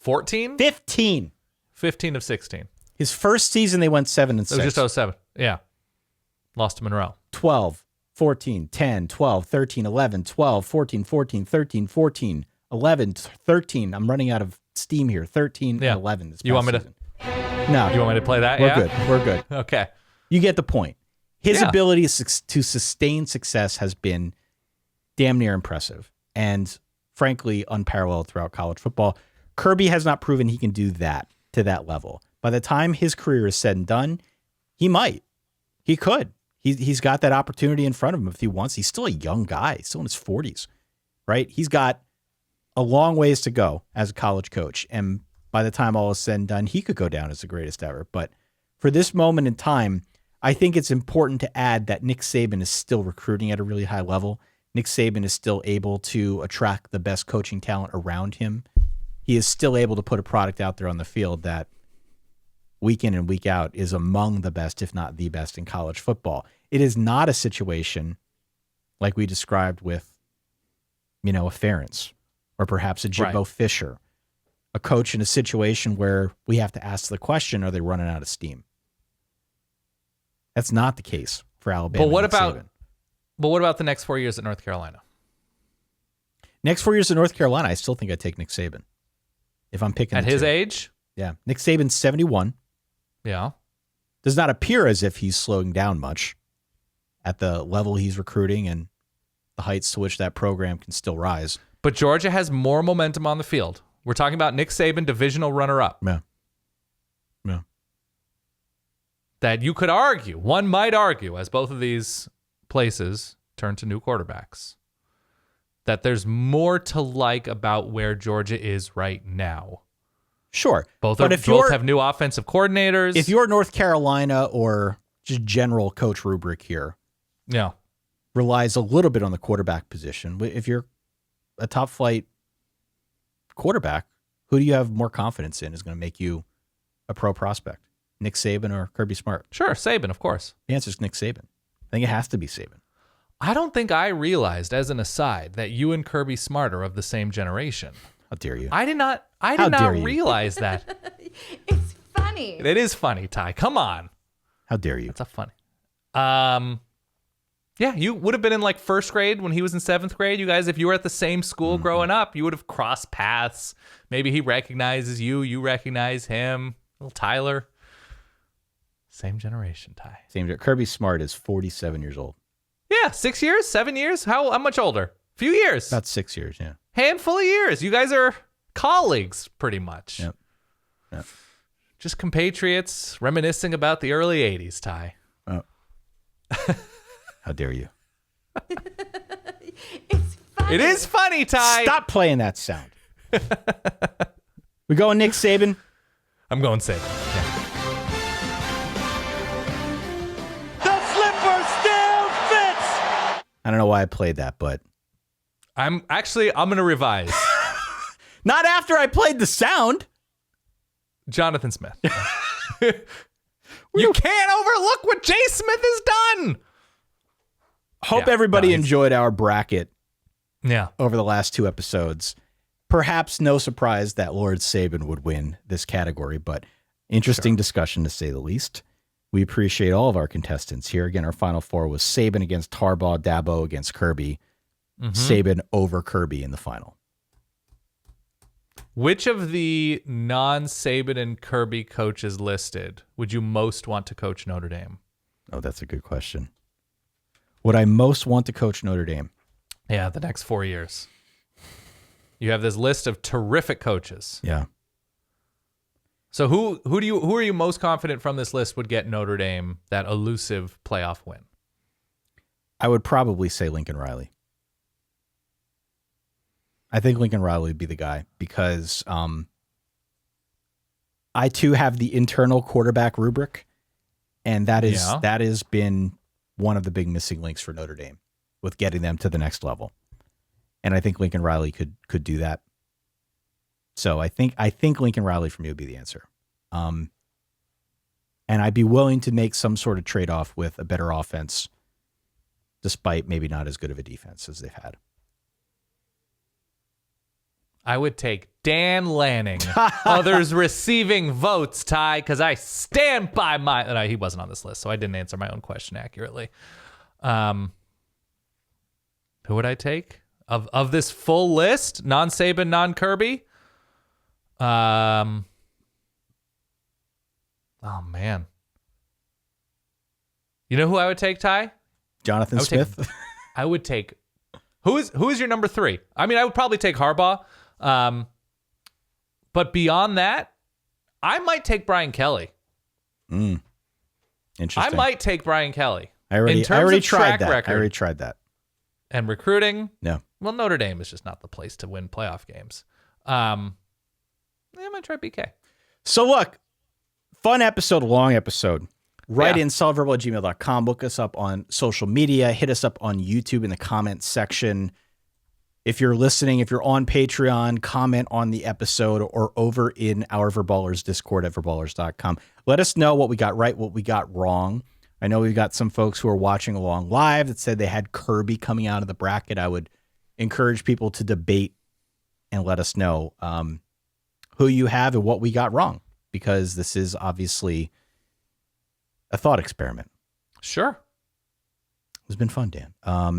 14? 15. 15 of 16. His first season, they went 7-6. It was just 07. Yeah. Lost to Monroe. 12, 14, 10, 12, 13, 11, 12, 14, 14, 13, 14, 11, 13. I'm running out of steam here. 13 and 11 this past season. No. You want me to play that? We're good. Okay. You get the point. His ability to sustain success has been damn near impressive and, frankly, unparalleled throughout college football. Kirby has not proven he can do that to that level. By the time his career is said and done, he might. He could. He's got that opportunity in front of him if he wants. He's still a young guy, still in his 40s, right? He's got a long ways to go as a college coach. And by the time all is said and done, he could go down as the greatest ever. But for this moment in time, I think it's important to add that Nick Saban is still recruiting at a really high level. Nick Saban is still able to attract the best coaching talent around him. He is still able to put a product out there on the field that week in and week out is among the best, if not the best, in college football. It is not a situation like we described with, a Ferentz or perhaps a Jimbo Fisher, a coach in a situation where we have to ask the question, are they running out of steam? That's not the case for Alabama. But what about the next 4 years at North Carolina? Next 4 years at North Carolina, I still think I'd take Nick Saban. If I'm picking at his age? Yeah. Nick Saban's 71. Yeah. Does not appear as if he's slowing down much at the level he's recruiting and the heights to which that program can still rise. But Georgia has more momentum on the field. We're talking about Nick Saban, divisional runner-up. Yeah. That you could argue, one might argue, as both of these places turn to new quarterbacks, that there's more to like about where Georgia is right now. Sure. Both have new offensive coordinators. If you're North Carolina or just general coach rubric here, yeah, relies a little bit on the quarterback position. If you're a top flight quarterback, who do you have more confidence in is going to make you a pro prospect? Nick Saban or Kirby Smart? Sure, Saban, of course. The answer is Nick Saban. I think it has to be Saban. I don't think I realized, as an aside, that you and Kirby Smart are of the same generation. How dare you? I did not realize that. It's funny. It is funny, Ty. Come on. How dare you? That's a funny. Yeah, you would have been in like first grade when he was in seventh grade. You guys, if you were at the same school growing up, you would have crossed paths. Maybe he recognizes you. You recognize him. Little Tyler. Same generation, Ty. Kirby Smart is 47 years old. Yeah, 6 years, 7 years. How much older? Few years. About 6 years, yeah. Handful of years. You guys are colleagues, pretty much. Yep. Just compatriots reminiscing about the early 80s, Ty. Oh. How dare you? It's funny. It is funny, Ty. Stop playing that sound. We going Nick Saban? I'm going Saban. Yeah. The slipper still fits. I don't know why I played that, but I'm going to revise. not after I played the sound. Jonathan Smith. You can't overlook what Jay Smith has done. Hope everybody enjoyed our bracket over the last 2 episodes. Perhaps no surprise that Lord Saban would win this category, but interesting discussion to say the least. We appreciate all of our contestants here. Again, our final 4 was Saban against Harbaugh, Dabo against Kirby, Saban over Kirby in the final. Which of the non-Saban and Kirby coaches listed would you most want to coach Notre Dame? Oh, that's a good question. Would I most want to coach Notre Dame? Yeah, the next 4 years. You have this list of terrific coaches. Yeah. So who are you most confident from this list would get Notre Dame that elusive playoff win? I would probably say Lincoln Riley. I think Lincoln Riley would be the guy because I too have the internal quarterback rubric, and that has been one of the big missing links for Notre Dame with getting them to the next level. And I think Lincoln Riley could do that. So I think Lincoln Riley for me would be the answer. And I'd be willing to make some sort of trade-off with a better offense, despite maybe not as good of a defense as they've had. I would take Dan Lanning. Others receiving votes, Ty, because I stand by my... No, he wasn't on this list, so I didn't answer my own question accurately. Who would I take? Of this full list, non-Saban, non-Kirby? Oh, man. You know who I would take, Ty? Jonathan Smith? I would take... Who is your number 3? I mean, I would probably take Harbaugh. But beyond that, I might take Brian Kelly. Interesting. I might take Brian Kelly. I already tried that. Record I already tried that. And recruiting. No. Well, Notre Dame is just not the place to win playoff games. I might try BK. So look, fun episode, long episode. Write in solidverbal@gmail.com. Look us up on social media. Hit us up on YouTube in the comments section. If you're listening, if you're on Patreon, comment on the episode or over in our Verballers Discord at verballers.com. Let us know what we got right, what we got wrong. I know we've got some folks who are watching along live that said they had Kirby coming out of the bracket. I would encourage people to debate and let us know who you have and what we got wrong, because this is obviously a thought experiment. Sure. It's been fun, Dan.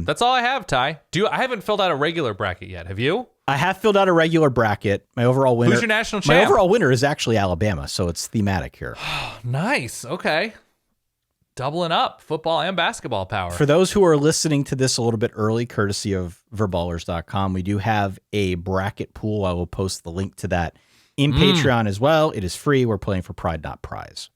That's all I have, Ty. I haven't filled out a regular bracket yet. Have you? I have filled out a regular bracket. My overall winner. Who's your national champ? My overall winner is actually Alabama, so it's thematic here. Nice. Okay. Doubling up football and basketball power. For those who are listening to this a little bit early, courtesy of verballers.com, we do have a bracket pool. I will post the link to that in Patreon as well. It is free. We're playing for pride, not prize.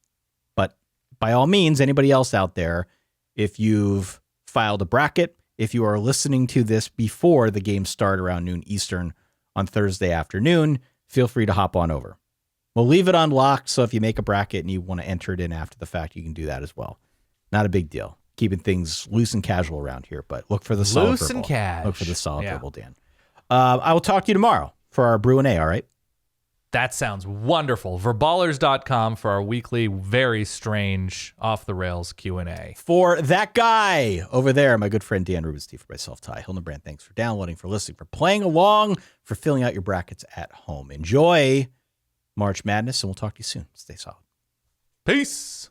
But by all means, anybody else out there, if you've filed a bracket, if you are listening to this before the games start around noon Eastern on Thursday afternoon, feel free to hop on over. We'll leave it unlocked, so if you make a bracket and you want to enter it in after the fact, you can do that as well. Not a big deal. Keeping things loose and casual around here, but look for the solid Loose verbal. and cash. Look for the solid Yeah. verbal, Dan. I will talk to you tomorrow for our Brew and A, all right? That sounds wonderful. Verballers.com for our weekly, very strange, off-the-rails Q&A. For that guy over there, my good friend Dan Rubenstein, for myself, Ty Hildenbrand, thanks for downloading, for listening, for playing along, for filling out your brackets at home. Enjoy March Madness, and we'll talk to you soon. Stay solid. Peace.